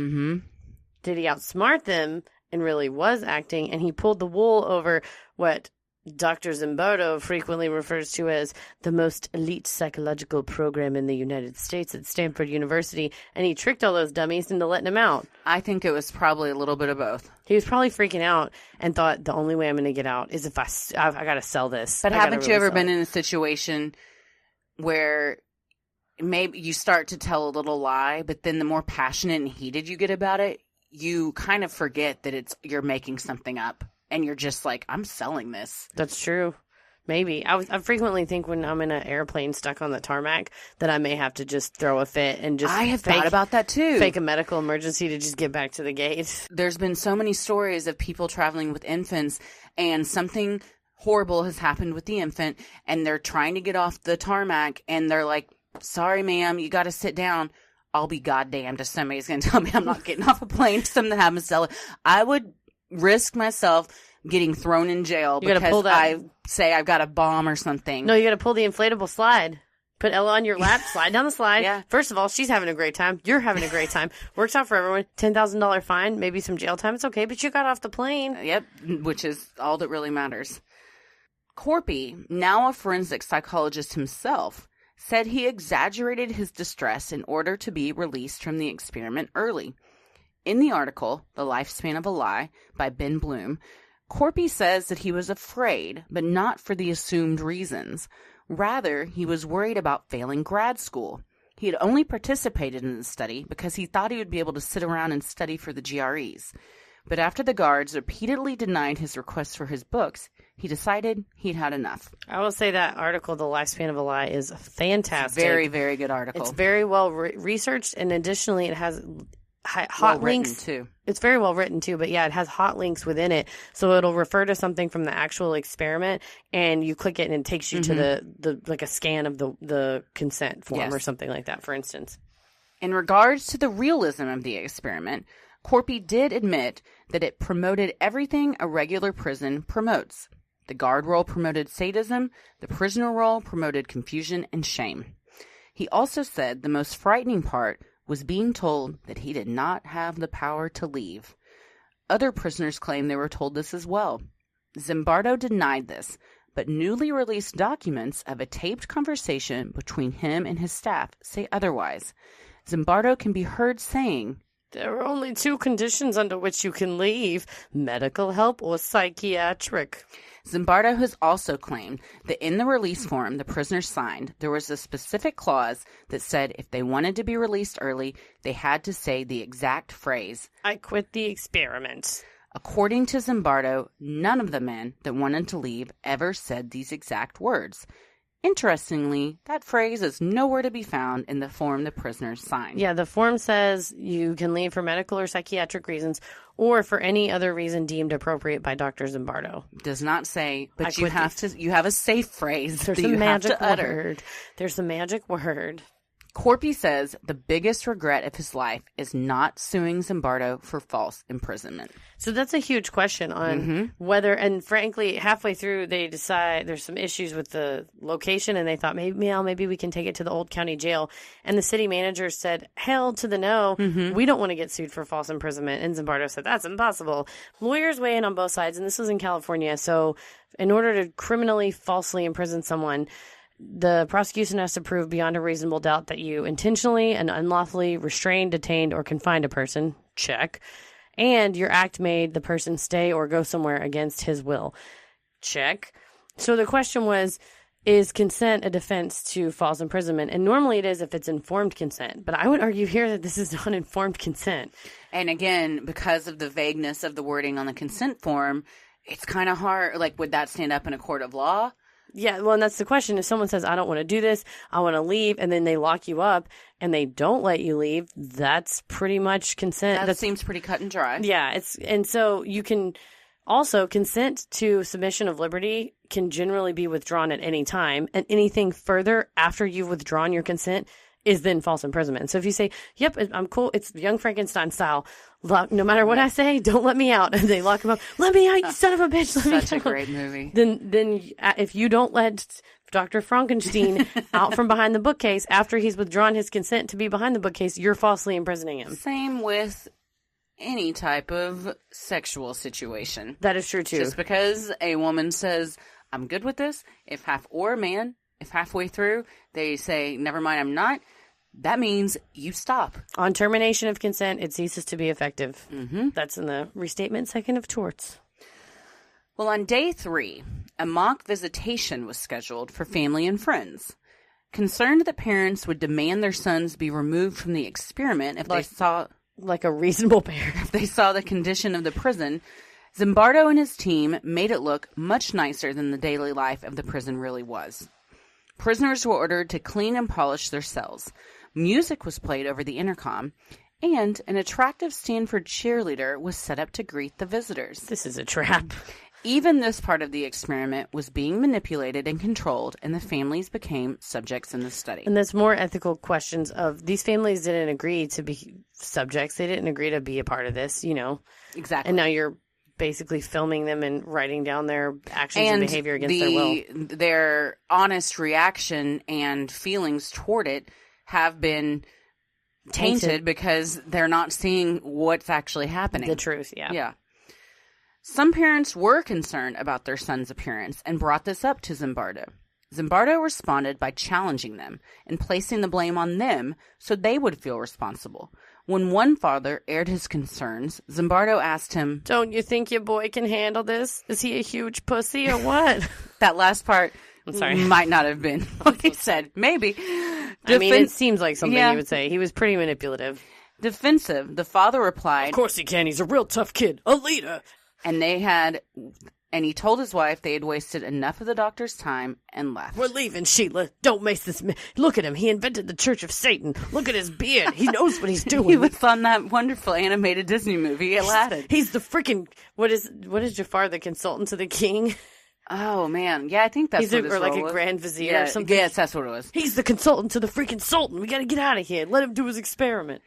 did he outsmart them and really was acting, and he pulled the wool over what Dr. Zimbardo frequently refers to as the most elite psychological program in the United States at Stanford University, and he tricked all those dummies into letting him out? I think it was probably a little bit of both. He was probably freaking out and thought the only way I'm going to get out is if I got to sell this. But haven't you ever been in a situation where maybe you start to tell a little lie, but then the more passionate and heated you get about it, you kind of forget that you're making something up. And you're just like, I'm selling this. That's true. Maybe. I frequently think when I'm in an airplane stuck on the tarmac that I may have to just throw a fit and just I have thought about that too. Fake a medical emergency to just get back to the gate. There's been so many stories of people traveling with infants and something horrible has happened with the infant and they're trying to get off the tarmac and they're like, sorry, ma'am, you got to sit down. I'll be goddamned if somebody's going to tell me I'm not getting off a plane if something happens to Ella. I would risk myself getting thrown in jail because I say I've got a bomb or something. No, you got to pull the inflatable slide. Put Ella on your lap, slide down the slide. Yeah. First of all, she's having a great time. You're having a great time. Works out for everyone. $10,000 fine, maybe some jail time. It's okay, but you got off the plane. Yep, which is all that really matters. Corpy, now a forensic psychologist himself, said he exaggerated his distress in order to be released from the experiment early. In the article, The Lifespan of a Lie, by Ben Bloom, Corpy says that he was afraid, but not for the assumed reasons. Rather, he was worried about failing grad school. He had only participated in the study because he thought he would be able to sit around and study for the GREs. But after the guards repeatedly denied his requests for his books, he decided he'd had enough. I will say that article, The Lifespan of a Lie, is fantastic. Very, very good article. It's very well researched, and additionally, it has hot links too. It's very well written too, but yeah, it has hot links within it, so it'll refer to something from the actual experiment, and you click it, and it takes you to the like a scan of the consent form or something like that, for instance. In regards to the realism of the experiment, Corpy did admit that it promoted everything a regular prison promotes. The guard role promoted sadism, the prisoner role promoted confusion and shame. He also said the most frightening part was being told that he did not have the power to leave. Other prisoners claimed they were told this as well. Zimbardo denied this, but newly released documents of a taped conversation between him and his staff say otherwise. Zimbardo can be heard saying, "There are only two conditions under which you can leave: medical help or psychiatric." Zimbardo has also claimed that in the release form the prisoners signed, there was a specific clause that said if they wanted to be released early, they had to say the exact phrase, "I quit the experiment." According to Zimbardo, none of the men that wanted to leave ever said these exact words. Interestingly, that phrase is nowhere to be found in the form the prisoners signed. Yeah, the form says you can leave for medical or psychiatric reasons or for any other reason deemed appropriate by Dr. Zimbardo. Does not say, but you have a safe phrase There's that a you have magic to utter. word. There's a magic word. Corpy says the biggest regret of his life is not suing Zimbardo for false imprisonment. So that's a huge question on whether, and frankly, halfway through they decide there's some issues with the location and they thought maybe we can take it to the old county jail. And the city manager said, hell to the no, we don't want to get sued for false imprisonment. And Zimbardo said, that's impossible. Lawyers weigh in on both sides, and this was in California. So in order to criminally falsely imprison someone, the prosecution has to prove beyond a reasonable doubt that you intentionally and unlawfully restrained, detained, or confined a person. Check. And your act made the person stay or go somewhere against his will. Check. So the question was, is consent a defense to false imprisonment? And normally it is if it's informed consent. But I would argue here that this is not informed consent. And again, because of the vagueness of the wording on the consent form, it's kind of hard. Like, would that stand up in a court of law? Yeah, well, and that's the question. If someone says, I don't want to do this, I want to leave, and then they lock you up and they don't let you leave, that's pretty much consent. That seems pretty cut and dry. Yeah, and so you can also consent to submission of liberty can generally be withdrawn at any time, and anything further after you've withdrawn your consent is then false imprisonment. So if you say, yep, I'm cool, it's Young Frankenstein style, no matter what I say, don't let me out, and they lock him up, let me out, you son of a bitch, let me out. Such a great movie. Then if you don't let Dr. Frankenstein out from behind the bookcase after he's withdrawn his consent to be behind the bookcase, you're falsely imprisoning him. Same with any type of sexual situation. That is true, too. Just because a woman says, I'm good with this, if halfway through they say, never mind, I'm not, that means you stop. On termination of consent, it ceases to be effective. Mm-hmm. That's in the Restatement Second of Torts. Well, on day 3, a mock visitation was scheduled for family and friends. Concerned that parents would demand their sons be removed from the experiment if they saw... Like a reasonable parent. If they saw the condition of the prison, Zimbardo and his team made it look much nicer than the daily life of the prison really was. Prisoners were ordered to clean and polish their cells. Music was played over the intercom, and an attractive Stanford cheerleader was set up to greet the visitors. This is a trap. Even this part of the experiment was being manipulated and controlled, and the families became subjects in the study. And there's more ethical questions of these families didn't agree to be subjects. They didn't agree to be a part of this, you know. Exactly. And now you're basically filming them and writing down their actions and behavior against their will. Their honest reaction and feelings toward it have been tainted because they're not seeing what's actually happening. The truth, yeah. Yeah. Some parents were concerned about their son's appearance and brought this up to Zimbardo. Zimbardo responded by challenging them and placing the blame on them so they would feel responsible. When one father aired his concerns, Zimbardo asked him, "Don't you think your boy can handle this? Is he a huge pussy or what?" That last part I'm sorry. might not have been what he said. Maybe. I mean, it seems like something he would say. He was pretty manipulative. Defensive, the father replied, "Of course he can. He's a real tough kid. A leader." And he told his wife they had wasted enough of the doctor's time and left. "We're leaving, Sheila. Don't make this man. Look at him. He invented the Church of Satan. Look at his beard. He knows what he's doing." He was on that wonderful animated Disney movie, Aladdin. He's the freaking, what is Jafar, the consultant to the king? Oh, man. Yeah, I think that's what his role like a was. grand vizier or something. Yes, that's what it was. He's the consultant to the freaking sultan. We got to get out of here. Let him do his experiment.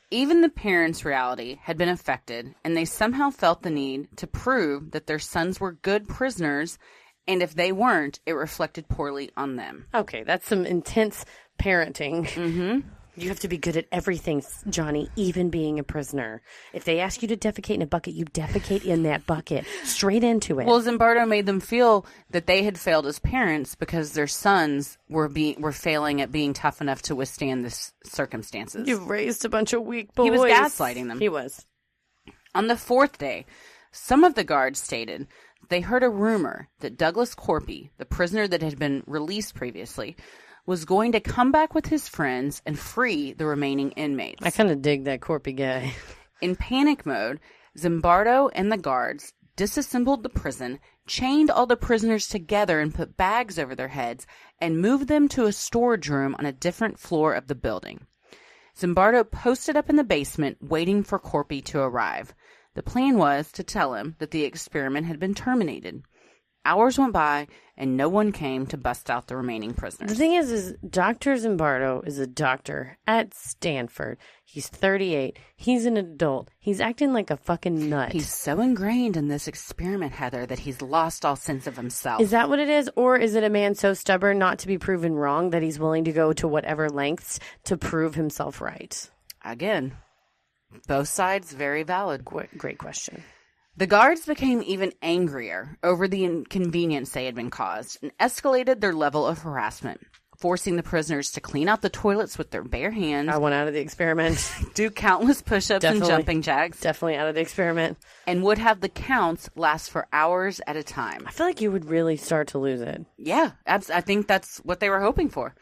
Even the parents' reality had been affected, and they somehow felt the need to prove that their sons were good prisoners, and if they weren't, it reflected poorly on them. Okay, that's some intense parenting. Mm-hmm. You have to be good at everything, Johnny, even being a prisoner. If they ask you to defecate in a bucket, you defecate in that bucket. Straight into it. Well, Zimbardo made them feel that they had failed as parents because their sons were failing at being tough enough to withstand this circumstances. You've raised a bunch of weak boys. He was gaslighting them. He was. On the 4th day, some of the guards stated they heard a rumor that Douglas Corpy, the prisoner that had been released previously, was going to come back with his friends and free the remaining inmates. I kind of dig that Corpy guy. In panic mode, Zimbardo and the guards disassembled the prison, chained all the prisoners together and put bags over their heads, and moved them to a storage room on a different floor of the building. Zimbardo posted up in the basement, waiting for Corpy to arrive. The plan was to tell him that the experiment had been terminated. Hours went by, and no one came to bust out the remaining prisoners. The thing is Dr. Zimbardo is a doctor at Stanford. He's 38. He's an adult. He's acting like a fucking nut. He's so ingrained in this experiment, Heather, that he's lost all sense of himself. Is that what it is? Or is it a man so stubborn not to be proven wrong that he's willing to go to whatever lengths to prove himself right? Again, both sides very valid. Great question. The guards became even angrier over the inconvenience they had been caused and escalated their level of harassment, forcing the prisoners to clean out the toilets with their bare hands. I want out of the experiment. Do countless push-ups and jumping jacks. Definitely out of the experiment. And would have the counts last for hours at a time. I feel like you would really start to lose it. Yeah, I think that's what they were hoping for.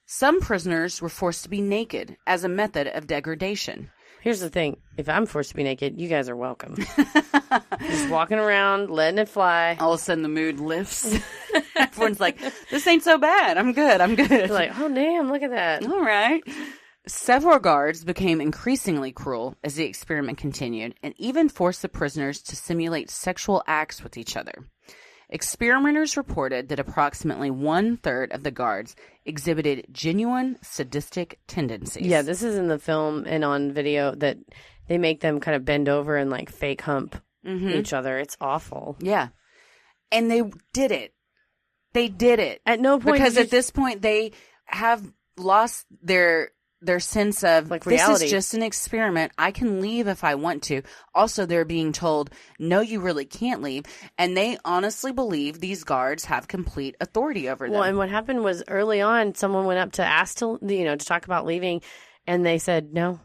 Some prisoners were forced to be naked as a method of degradation. Here's the thing. If I'm forced to be naked, you guys are welcome. Just walking around, letting it fly. All of a sudden the mood lifts. Everyone's like, this ain't so bad. I'm good. You're like, oh, damn, look at that. All right. Several guards became increasingly cruel as the experiment continued and even forced the prisoners to simulate sexual acts with each other. Experimenters reported that approximately 1/3 of the guards exhibited genuine sadistic tendencies. Yeah, this is in the film and on video that they make them kind of bend over and like fake hump each other. It's awful. Yeah. And they did it. They did it. At no point. Because at this point, they have lost their sense of, like, reality. This is just an experiment. I can leave if I want to. Also, they're being told, no, you really can't leave. And they honestly believe these guards have complete authority over them. Well, and what happened was early on, someone went up to ask to talk about leaving, and they said no.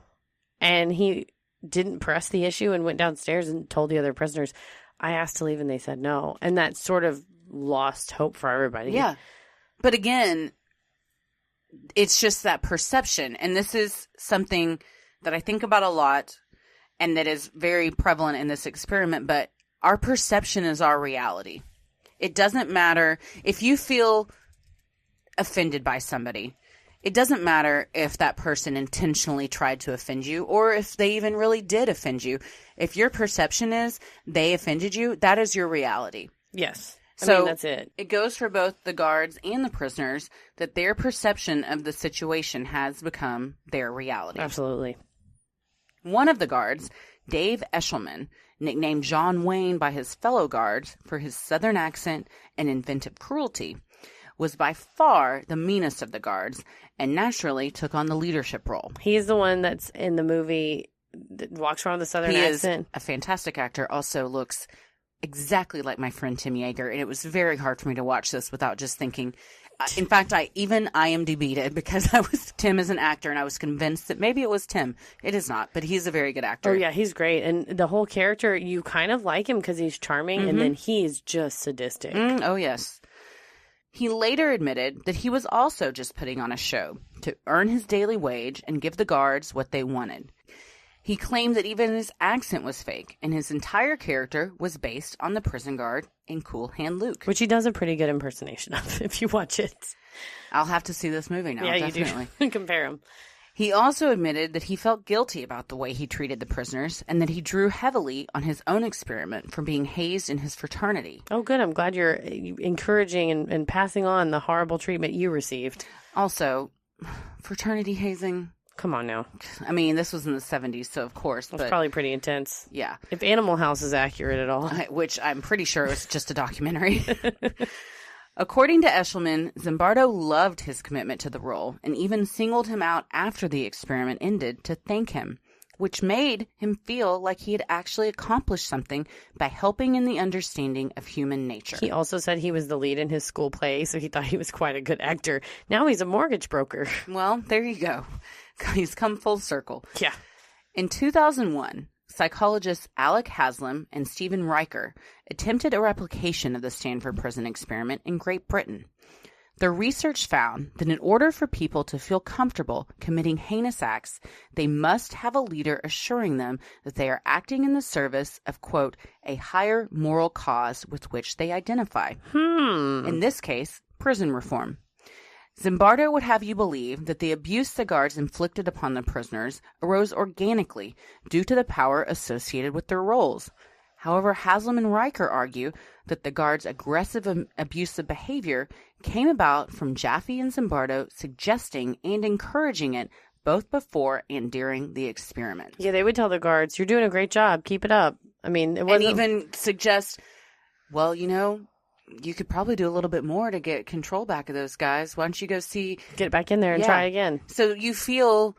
And he didn't press the issue and went downstairs and told the other prisoners, I asked to leave, and they said no. And that sort of lost hope for everybody. Yeah. But again, it's just that perception. And this is something that I think about a lot and that is very prevalent in this experiment. But our perception is our reality. It doesn't matter if you feel offended by somebody. It doesn't matter if that person intentionally tried to offend you or if they even really did offend you. If your perception is they offended you, that is your reality. Yes. So I mean, that's it. It goes for both the guards and the prisoners that their perception of the situation has become their reality. Absolutely. One of the guards, Dave Escalation, nicknamed John Wayne by his fellow guards for his southern accent and inventive cruelty, was by far the meanest of the guards and naturally took on the leadership role. He's the one that's in the movie that walks around with the southern accent. He is a fantastic actor, also looks exactly like my friend Tim Yeager, and it was very hard for me to watch this without just thinking. In fact, I even IMDb'd it because Tim is an actor, and I was convinced that maybe it was Tim. It is not, but he's a very good actor. Oh yeah, he's great, and the whole character, you kind of like him because he's charming, and then he's just sadistic. Oh yes. He later admitted that he was also just putting on a show to earn his daily wage and give the guards what they wanted. He claimed that even his accent was fake, and his entire character was based on the prison guard in Cool Hand Luke. Which he does a pretty good impersonation of, if you watch it. I'll have to see this movie now, definitely. You do. Compare him. He also admitted that he felt guilty about the way he treated the prisoners, and that he drew heavily on his own experiment from being hazed in his fraternity. Oh, good. I'm glad you're encouraging and passing on the horrible treatment you received. Also, fraternity hazing... Come on now. I mean, this was in the 70s, so of course. It's probably pretty intense. Yeah. If Animal House is accurate at all. Which I'm pretty sure was just a documentary. According to Escalation, Zimbardo loved his commitment to the role and even singled him out after the experiment ended to thank him, which made him feel like he had actually accomplished something by helping in the understanding of human nature. He also said he was the lead in his school play, so he thought he was quite a good actor. Now he's a mortgage broker. Well, there you go. He's come full circle. Yeah. In 2001, psychologists Alec Haslam and Stephen Riker attempted a replication of the Stanford prison experiment in Great Britain. Their research found that in order for people to feel comfortable committing heinous acts, they must have a leader assuring them that they are acting in the service of, quote, a higher moral cause with which they identify. In this case, prison reform. Zimbardo would have you believe that the abuse the guards inflicted upon the prisoners arose organically due to the power associated with their roles. However, Haslam and Riker argue that the guards' aggressive abusive behavior came about from Jaffe and Zimbardo suggesting and encouraging it both before and during the experiment. Yeah, they would tell the guards, you're doing a great job, keep it up. I mean, it wasn't... And even suggest, well, you could probably do a little bit more to get control back of those guys. Why don't you go see... Get back in there and try again. So you feel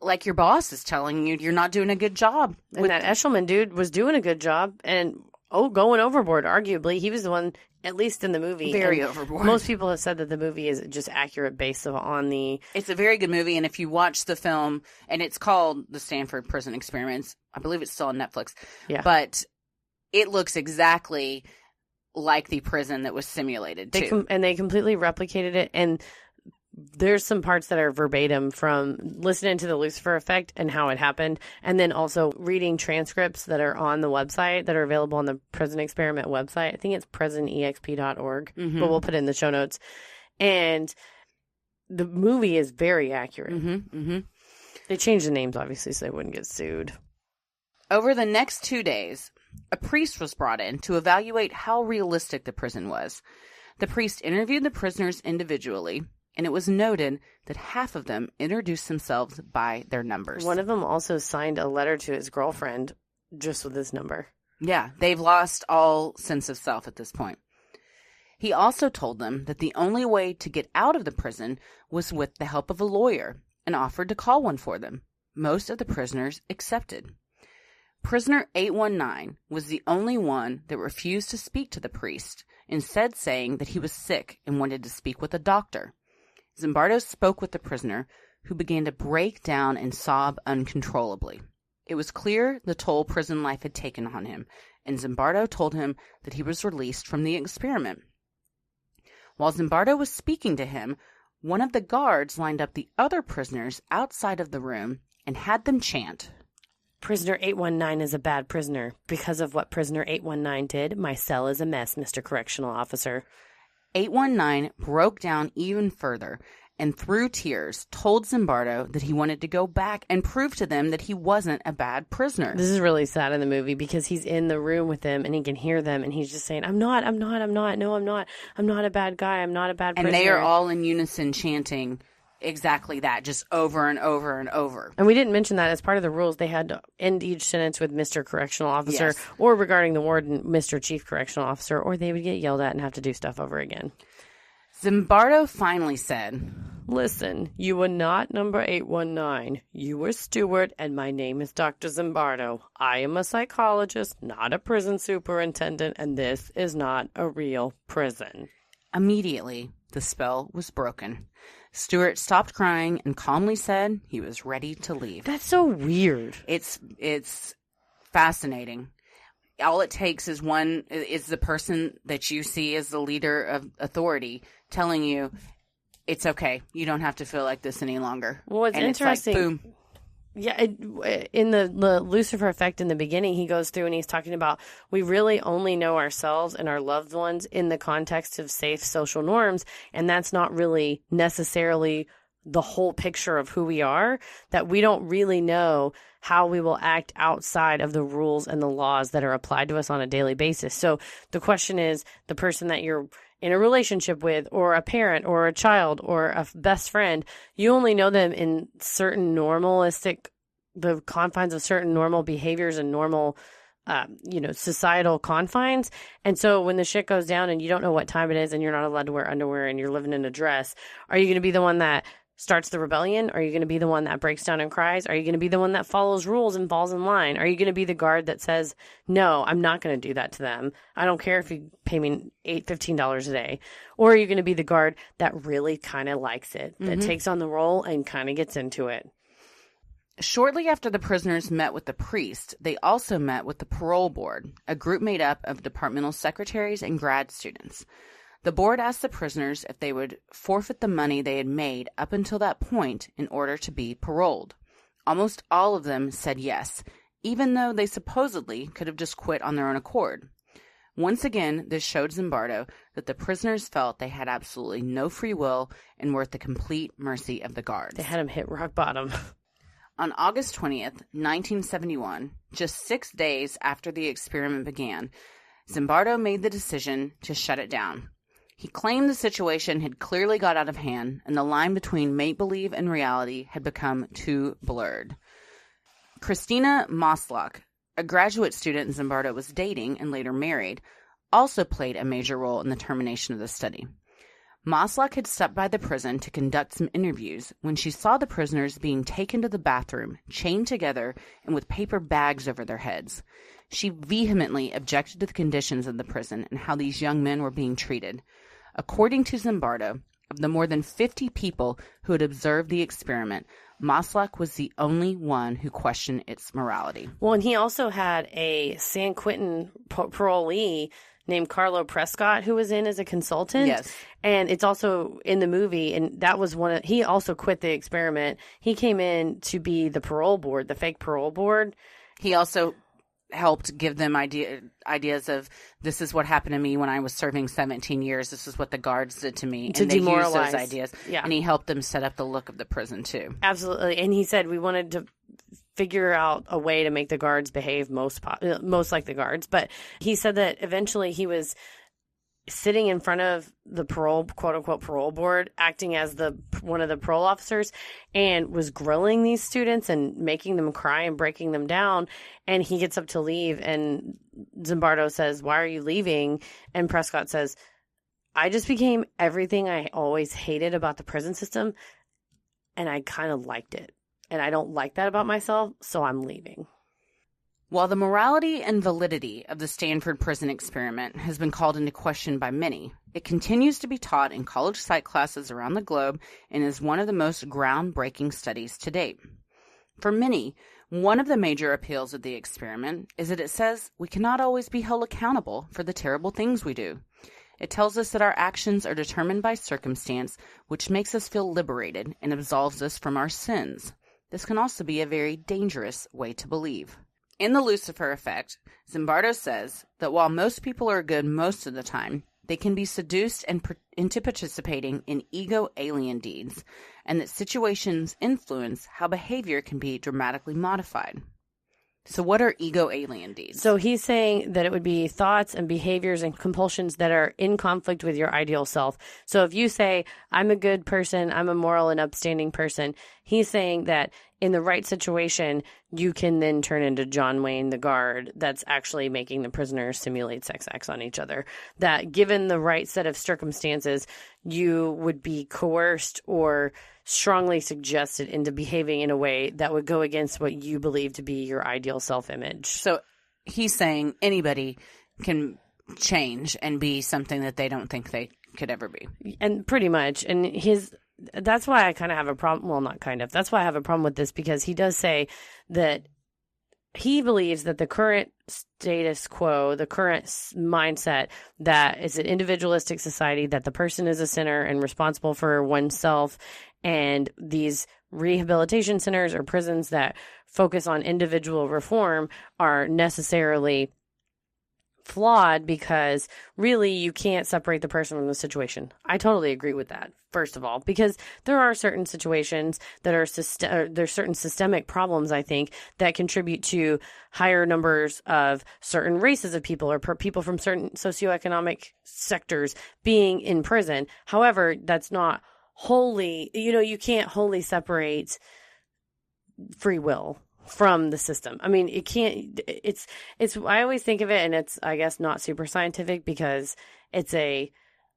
like your boss is telling you you're not doing a good job. And that Eshelman dude was doing a good job and going overboard, arguably. He was the one, at least in the movie. Very overboard. Most people have said that the movie is just accurate based on the... It's a very good movie, and if you watch the film, and it's called The Stanford Prison Experiments, I believe it's still on Netflix. Yeah. But it looks exactly like the prison that was simulated, too. And they completely replicated it, and there's some parts that are verbatim from listening to the Lucifer Effect and how it happened, and then also reading transcripts that are on the website that are available on the Prison Experiment website. I think it's prisonexp.org, but we'll put it in the show notes. And the movie is very accurate. They changed the names, obviously, so they wouldn't get sued. Over the next 2 days, a priest was brought in to evaluate how realistic the prison was. The priest interviewed the prisoners individually, and it was noted that half of them introduced themselves by their numbers. One of them also signed a letter to his girlfriend just with his number. Yeah, they've lost all sense of self at this point. He also told them that the only way to get out of the prison was with the help of a lawyer, and offered to call one for them. Most of the prisoners accepted. Prisoner 819 was the only one that refused to speak to the priest, instead saying that he was sick and wanted to speak with a doctor. Zimbardo spoke with the prisoner, who began to break down and sob uncontrollably. It was clear the toll prison life had taken on him, and Zimbardo told him that he was released from the experiment. While Zimbardo was speaking to him, one of the guards lined up the other prisoners outside of the room and had them chant, "Prisoner 819 is a bad prisoner. Because of what prisoner 819 did, my cell is a mess, Mr. Correctional Officer." 819 broke down even further and through tears told Zimbardo that he wanted to go back and prove to them that he wasn't a bad prisoner. This is really sad in the movie because he's in the room with them and he can hear them and he's just saying, I'm not, no, I'm not a bad guy, I'm not a bad prisoner. And they are all in unison chanting exactly that, just over and over and over. And we didn't mention that as part of the rules. They had to end each sentence with Mr. Correctional Officer, or regarding the warden, Mr. Chief Correctional Officer, or they would get yelled at and have to do stuff over again. Zimbardo finally said, "Listen, you were not number 819. You were steward, and my name is Dr. Zimbardo. I am a psychologist, not a prison superintendent, and this is not a real prison." Immediately, the spell was broken. Stewart stopped crying and calmly said he was ready to leave. That's so weird. It's fascinating. All it takes is the person that you see as the leader of authority telling you, it's okay. You don't have to feel like this any longer. Well, it's interesting. It's like, boom. Yeah, in the Lucifer Effect in the beginning, he goes through and he's talking about we really only know ourselves and our loved ones in the context of safe social norms, and that's not really necessarily the whole picture of who we are, that we don't really know how we will act outside of the rules and the laws that are applied to us on a daily basis. So the question is, the person that you're in a relationship with, or a parent, or a child, or a best friend, you only know them in certain the confines of certain normal behaviors and normal, societal confines. And so when the shit goes down and you don't know what time it is and you're not allowed to wear underwear and you're living in a dress, are you going to be the one that starts the rebellion? Are you going to be the one that breaks down and cries? Are you going to be the one that follows rules and falls in line? Are you going to be the guard that says, no, I'm not going to do that to them. I don't care if you pay me $15 a day. Or are you going to be the guard that really kind of likes it, that takes on the role and kind of gets into it? Shortly after the prisoners met with the priest, they also met with the parole board, a group made up of departmental secretaries and grad students. The board asked the prisoners if they would forfeit the money they had made up until that point in order to be paroled. Almost all of them said yes, even though they supposedly could have just quit on their own accord. Once again, this showed Zimbardo that the prisoners felt they had absolutely no free will and were at the complete mercy of the guards. They had him hit rock bottom. On August 20th, 1971, just 6 days after the experiment began, Zimbardo made the decision to shut it down. He claimed the situation had clearly got out of hand, and the line between make-believe and reality had become too blurred. Christina Moslock, a graduate student Zimbardo was dating and later married, also played a major role in the termination of the study. Moslak had stepped by the prison to conduct some interviews when she saw the prisoners being taken to the bathroom, chained together, and with paper bags over their heads. She vehemently objected to the conditions of the prison and how these young men were being treated. According to Zimbardo, of the more than 50 people who had observed the experiment, Moslak was the only one who questioned its morality. Well, and he also had a San Quentin parolee named Carlo Prescott who was in as a consultant. Yes. And it's also in the movie, and that was he also quit the experiment. He came in to be the parole board, the fake parole board. He also helped give them ideas of, this is what happened to me when I was serving 17 years. This is what the guards did to me. To and they demoralize. used those ideas. Yeah. And he helped them set up the look of the prison too. Absolutely. And he said we wanted to figure out a way to make the guards behave most like the guards. But he said that eventually he was sitting in front of the parole, quote unquote, parole board, acting as one of the parole officers, and was grilling these students and making them cry and breaking them down. And he gets up to leave, and Zimbardo says, "Why are you leaving?" And Prescott says, "I just became everything I always hated about the prison system, and I kind of liked it. And I don't like that about myself, so I'm leaving." While the morality and validity of the Stanford prison experiment has been called into question by many, it continues to be taught in college psych classes around the globe and is one of the most groundbreaking studies to date. For many, one of the major appeals of the experiment is that it says we cannot always be held accountable for the terrible things we do. It tells us that our actions are determined by circumstance, which makes us feel liberated and absolves us from our sins. This can also be a very dangerous way to believe. In The Lucifer Effect, Zimbardo says that while most people are good most of the time, they can be seduced into participating in ego-alien deeds, and that situations influence how behavior can be dramatically modified. So what are ego-alien deeds? So he's saying that it would be thoughts and behaviors and compulsions that are in conflict with your ideal self. So if you say, I'm a good person, I'm a moral and upstanding person, he's saying that in the right situation, you can then turn into John Wayne, the guard, that's actually making the prisoners simulate sex acts on each other. That given the right set of circumstances, you would be coerced or strongly suggested into behaving in a way that would go against what you believe to be your ideal self-image. So he's saying anybody can change and be something that they don't think they could ever be. And pretty much. And that's why I kind of have a problem. Well, not kind of. That's why I have a problem with this, because he does say that he believes that the current status quo, the current mindset that is an individualistic society, that the person is a sinner and responsible for oneself, and these rehabilitation centers or prisons that focus on individual reform are necessarily flawed, because really you can't separate the person from the situation. I totally agree with that, first of all, because there are certain situations that are there's certain systemic problems, I think, that contribute to higher numbers of certain races of people or people from certain socioeconomic sectors being in prison. However, that's not wholly, you can't wholly separate free will from the system. I mean, it can't, it's, I always think of it, and it's, I guess, not super scientific, because it's a,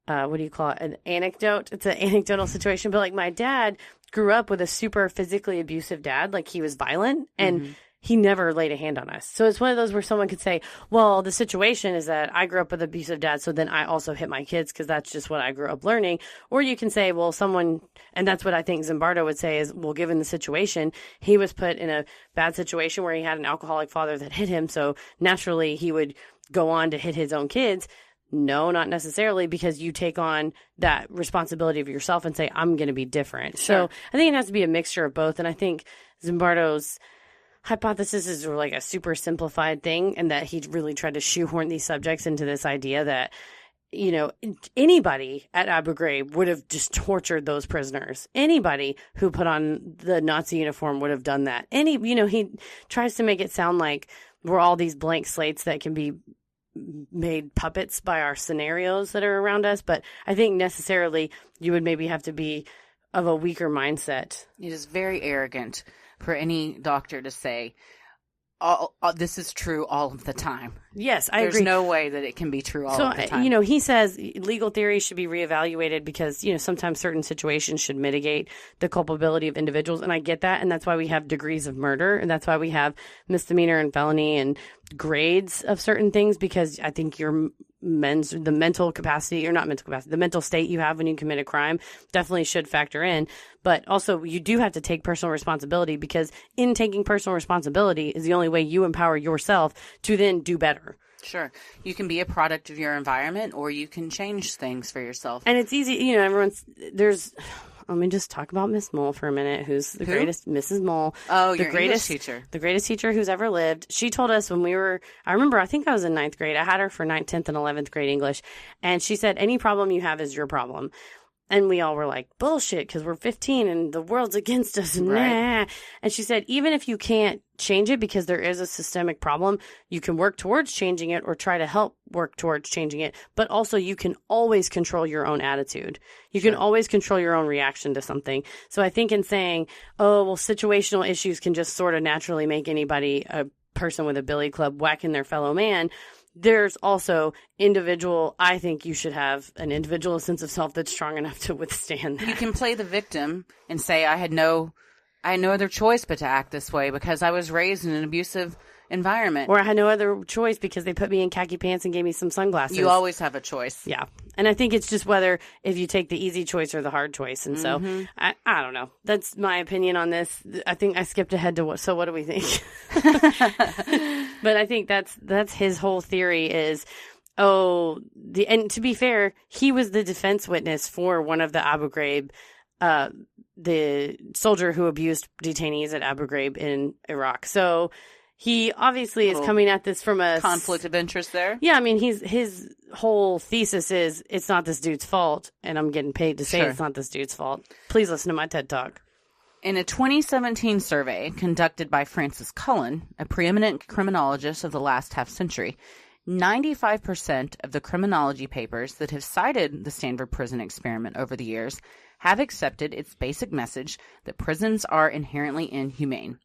what do you call it? An anecdote. It's an anecdotal situation. But like, my dad grew up with a super physically abusive dad. Like, he was violent, and he never laid a hand on us. So it's one of those where someone could say, well, the situation is that I grew up with an abusive dad, so then I also hit my kids because that's just what I grew up learning. Or you can say, well, and that's what I think Zimbardo would say is, well, given the situation, he was put in a bad situation where he had an alcoholic father that hit him, so naturally he would go on to hit his own kids. No, not necessarily, because you take on that responsibility of yourself and say, I'm going to be different. Sure. So I think it has to be a mixture of both. And I think Zimbardo's hypothesis is like a super simplified thing, and that he really tried to shoehorn these subjects into this idea that, anybody at Abu Ghraib would have just tortured those prisoners. Anybody who put on the Nazi uniform would have done that. He tries to make it sound like we're all these blank slates that can be made puppets by our scenarios that are around us. But I think necessarily you would maybe have to be of a weaker mindset. It is very arrogant for any doctor to say, this is true all of the time. Yes, I There's agree. no way that it can be true all of the time. He says legal theory should be reevaluated because, sometimes certain situations should mitigate the culpability of individuals. And I get that. And that's why we have degrees of murder. And that's why we have misdemeanor and felony and grades of certain things, because I think the mental capacity, or not mental capacity, the mental state you have when you commit a crime definitely should factor in. But also, you do have to take personal responsibility, because in taking personal responsibility is the only way you empower yourself to then do better. Sure. You can be a product of your environment, or you can change things for yourself. And it's easy, let me just talk about Miss Mole for a minute, who's the greatest, Mrs. Mole. Oh, the your greatest English teacher. The greatest teacher who's ever lived. She told us when I think I was in 9th grade. I had her for 9th, 10th, and 11th grade English. And she said, any problem you have is your problem. And we all were like, bullshit, because we're 15 and the world's against us. Right. Nah. And she said, even if you can't change it because there is a systemic problem, you can work towards changing it or try to help work towards changing it. But also, you can always control your own attitude. You can always control your own reaction to something. So I think in saying, oh, well, situational issues can just sort of naturally make anybody a person with a billy club whacking their fellow man, there's also I think you should have an individual sense of self that's strong enough to withstand that. You can play the victim and say, I had no other choice but to act this way because I was raised in an abusive environment. Or I had no other choice because they put me in khaki pants and gave me some sunglasses. You always have a choice. Yeah. And I think it's just whether if you take the easy choice or the hard choice. And so I don't know. That's my opinion on this. I think I skipped ahead to what do we think? But I think that's his whole theory is, and to be fair, he was the defense witness for one of the Abu Ghraib, the soldier who abused detainees at Abu Ghraib in Iraq. So he obviously is coming at this from a conflict of interest there. Yeah, I mean, his whole thesis is it's not this dude's fault, and I'm getting paid to say it's not this dude's fault. Please listen to my TED Talk. In a 2017 survey conducted by Francis Cullen, a preeminent criminologist of the last half-century, 95% of the criminology papers that have cited the Stanford prison experiment over the years have accepted its basic message that prisons are inherently inhumane.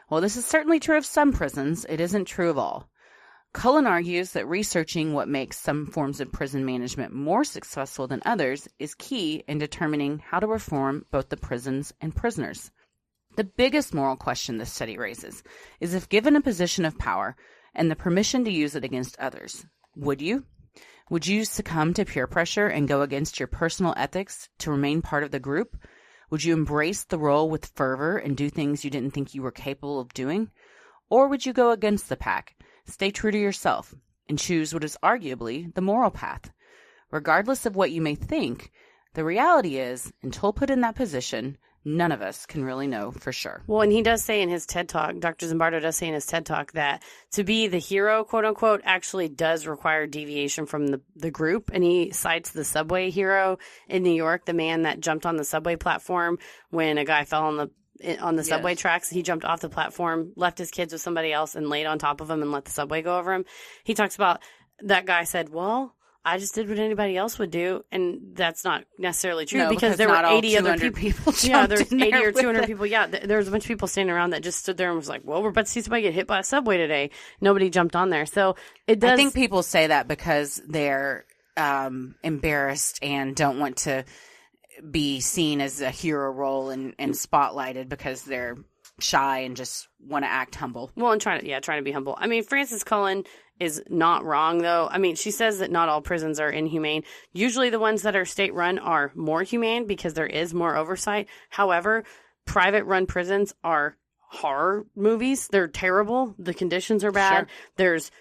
While this is certainly true of some prisons, it isn't true of all. Cullen argues that researching what makes some forms of prison management more successful than others is key in determining how to reform both the prisons and prisoners. The biggest moral question this study raises is if given a position of power and the permission to use it against others, would you? Would you succumb to peer pressure and go against your personal ethics to remain part of the group? Would you embrace the role with fervor and do things you didn't think you were capable of doing? Or would you go against the pack, stay true to yourself, and choose what is arguably the moral path? Regardless of what you may think, the reality is, until put in that position, none of us can really know for sure. Well, and he does say in his TED Talk, Dr. Zimbardo does say in his TED Talk that to be the hero, quote unquote, actually does require deviation from the group. And he cites the subway hero in New York, the man that jumped on the subway platform when a guy fell on the subway tracks. He jumped off the platform, left his kids with somebody else, and laid on top of him and let the subway go over him. He talks about that guy said, well, I just did what anybody else would do, and that's not necessarily true because there were 80 other people. Yeah, there's 80 or 200 people. Yeah, there's a bunch of people standing around that just stood there and was like, well, we're about to see somebody get hit by a subway today. Nobody jumped on there. So it does. I think people say that because they're embarrassed and don't want to be seen as a hero role and spotlighted because they're shy and just want to act humble. Well, and trying to be humble. I mean, Frances Cullen is not wrong, though. I mean, she says that not all prisons are inhumane. Usually the ones that are state-run are more humane because there is more oversight. However, private-run prisons are horror movies. They're terrible. The conditions are bad. Sure. There's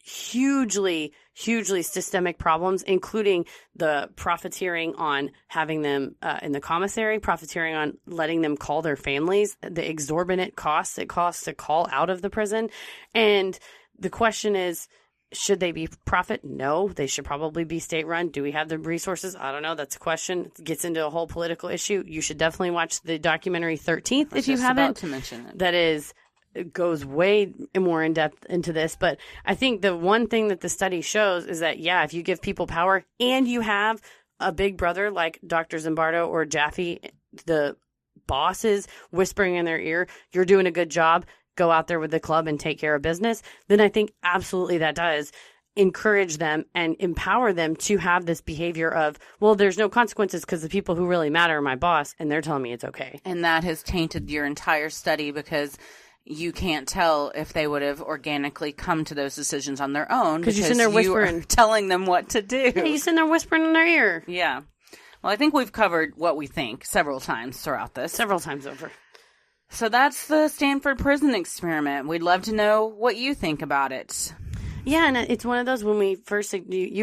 hugely systemic problems, including the profiteering on having them in the commissary, profiteering on letting them call their families, the exorbitant costs it costs to call out of the prison. And the question is, should they be profit? No, they should probably be state-run. Do we have the resources? I don't know. That's a question. It gets into a whole political issue. You should definitely watch the documentary 13th if you haven't. To mention it. That is... It goes way more in depth into this. But I think the one thing that the study shows is that, yeah, if you give people power and you have a big brother like Dr. Zimbardo or Jaffe, the bosses whispering in their ear, you're doing a good job, go out there with the club and take care of business, then I think absolutely that does encourage them and empower them to have this behavior of, well, there's no consequences because the people who really matter are my boss and they're telling me it's okay. And that has tainted your entire study because you can't tell if they would have organically come to those decisions on their own because you're sitting there whispering, you are telling them what to do. Yeah, you're sitting there whispering in their ear. Yeah. Well, I think we've covered what we think several times throughout this. Several times over. So that's the Stanford prison experiment. We'd love to know what you think about it. Yeah, and it's one of those when you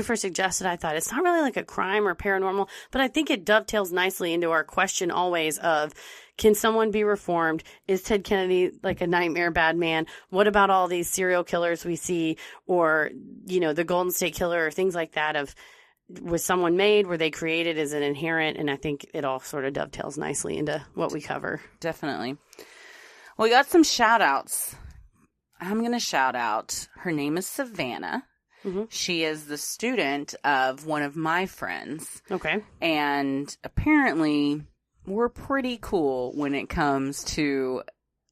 first suggested, I thought it's not really like a crime or paranormal, but I think it dovetails nicely into our question always of, can someone be reformed? Is Ted Kennedy like a nightmare bad man? What about all these serial killers we see, or, the Golden State Killer or things like that of, was someone made? Were they created? Is it inherent? And I think it all sort of dovetails nicely into what we cover. Definitely. Well, we got some shout outs. I'm going to shout out. Her name is Savannah. Mm-hmm. She is the student of one of my friends. Okay. And apparently we're pretty cool when it comes to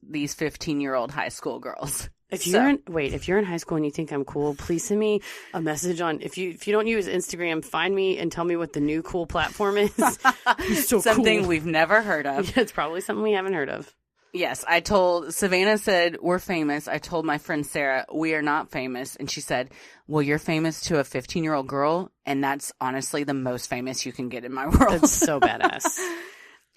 these 15-year-old high school girls. If you're in high school and you think I'm cool, please send me a message on, if you don't use Instagram, find me and tell me what the new cool platform is. So something cool. We've never heard of. Yeah, it's probably something we haven't heard of. Yes, Savannah said, we're famous. I told my friend Sarah, we are not famous. And she said, well, you're famous to a 15-year-old girl. And that's honestly the most famous you can get in my world. That's so badass.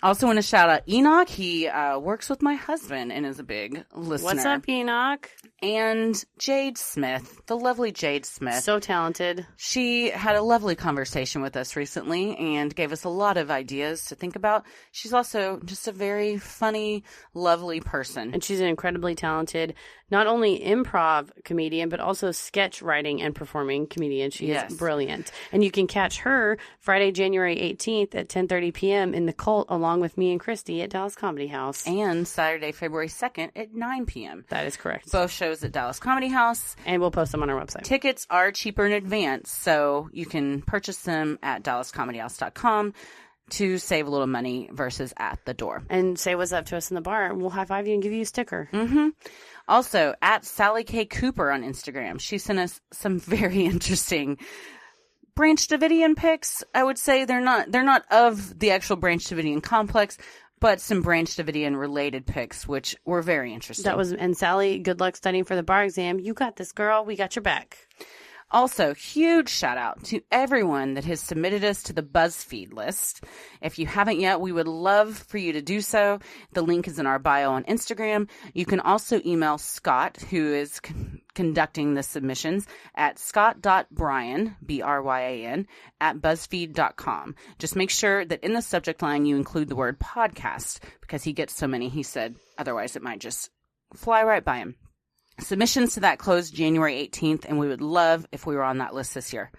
Also want to shout out Enoch. He works with my husband and is a big listener. What's up, Enoch? And Jade Smith, the lovely Jade Smith. So talented. She had a lovely conversation with us recently and gave us a lot of ideas to think about. She's also just a very funny, lovely person. And she's an incredibly talented, not only improv comedian, but also sketch writing and performing comedian. She is brilliant. And you can catch her Friday, January 18th at 10:30 p.m. in The Cult, along with me and Christy at Dallas Comedy House. And Saturday, February 2nd at 9 p.m. That is correct. Both shows at Dallas Comedy House. And we'll post them on our website. Tickets are cheaper in advance, so you can purchase them at dallascomedyhouse.com to save a little money versus at the door. And say what's up to us in the bar. We'll high-five you and give you a sticker. Mm-hmm. Also, at Sally K. Cooper on Instagram, she sent us some very interesting Branch Davidian pics. I would say they're not of the actual Branch Davidian complex, but some Branch Davidian related pics, which were very interesting. And Sally, good luck studying for the bar exam. You got this, girl. We got your back. Also, huge shout out to everyone that has submitted us to the BuzzFeed list. If you haven't yet, we would love for you to do so. The link is in our bio on Instagram. You can also email Scott, who is conducting the submissions, at scott.bryan, B-R-Y-A-N, at buzzfeed.com. Just make sure that in the subject line you include the word podcast, because he gets so many, he said, otherwise it might just fly right by him. Submissions to that close January 18th, and we would love if we were on that list this year.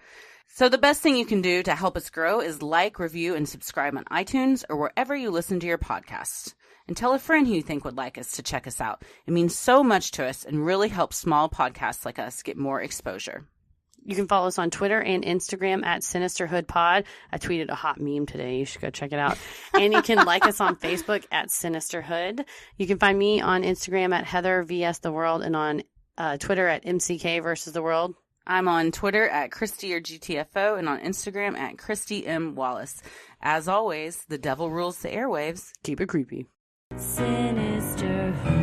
So the best thing you can do to help us grow is like, review, and subscribe on iTunes or wherever you listen to your podcasts. And tell a friend who you think would like us to check us out. It means so much to us and really helps small podcasts like us get more exposure. You can follow us on Twitter and Instagram at Sinisterhood Pod. I tweeted a hot meme today. You should go check it out. And you can like us on Facebook at Sinisterhood. You can find me on Instagram at Heather vs. The World and on Twitter at MCK versus the World. I'm on Twitter at Christy or GTFO and on Instagram at Christy M. Wallace. As always, the devil rules the airwaves. Keep it creepy. Sinisterhood.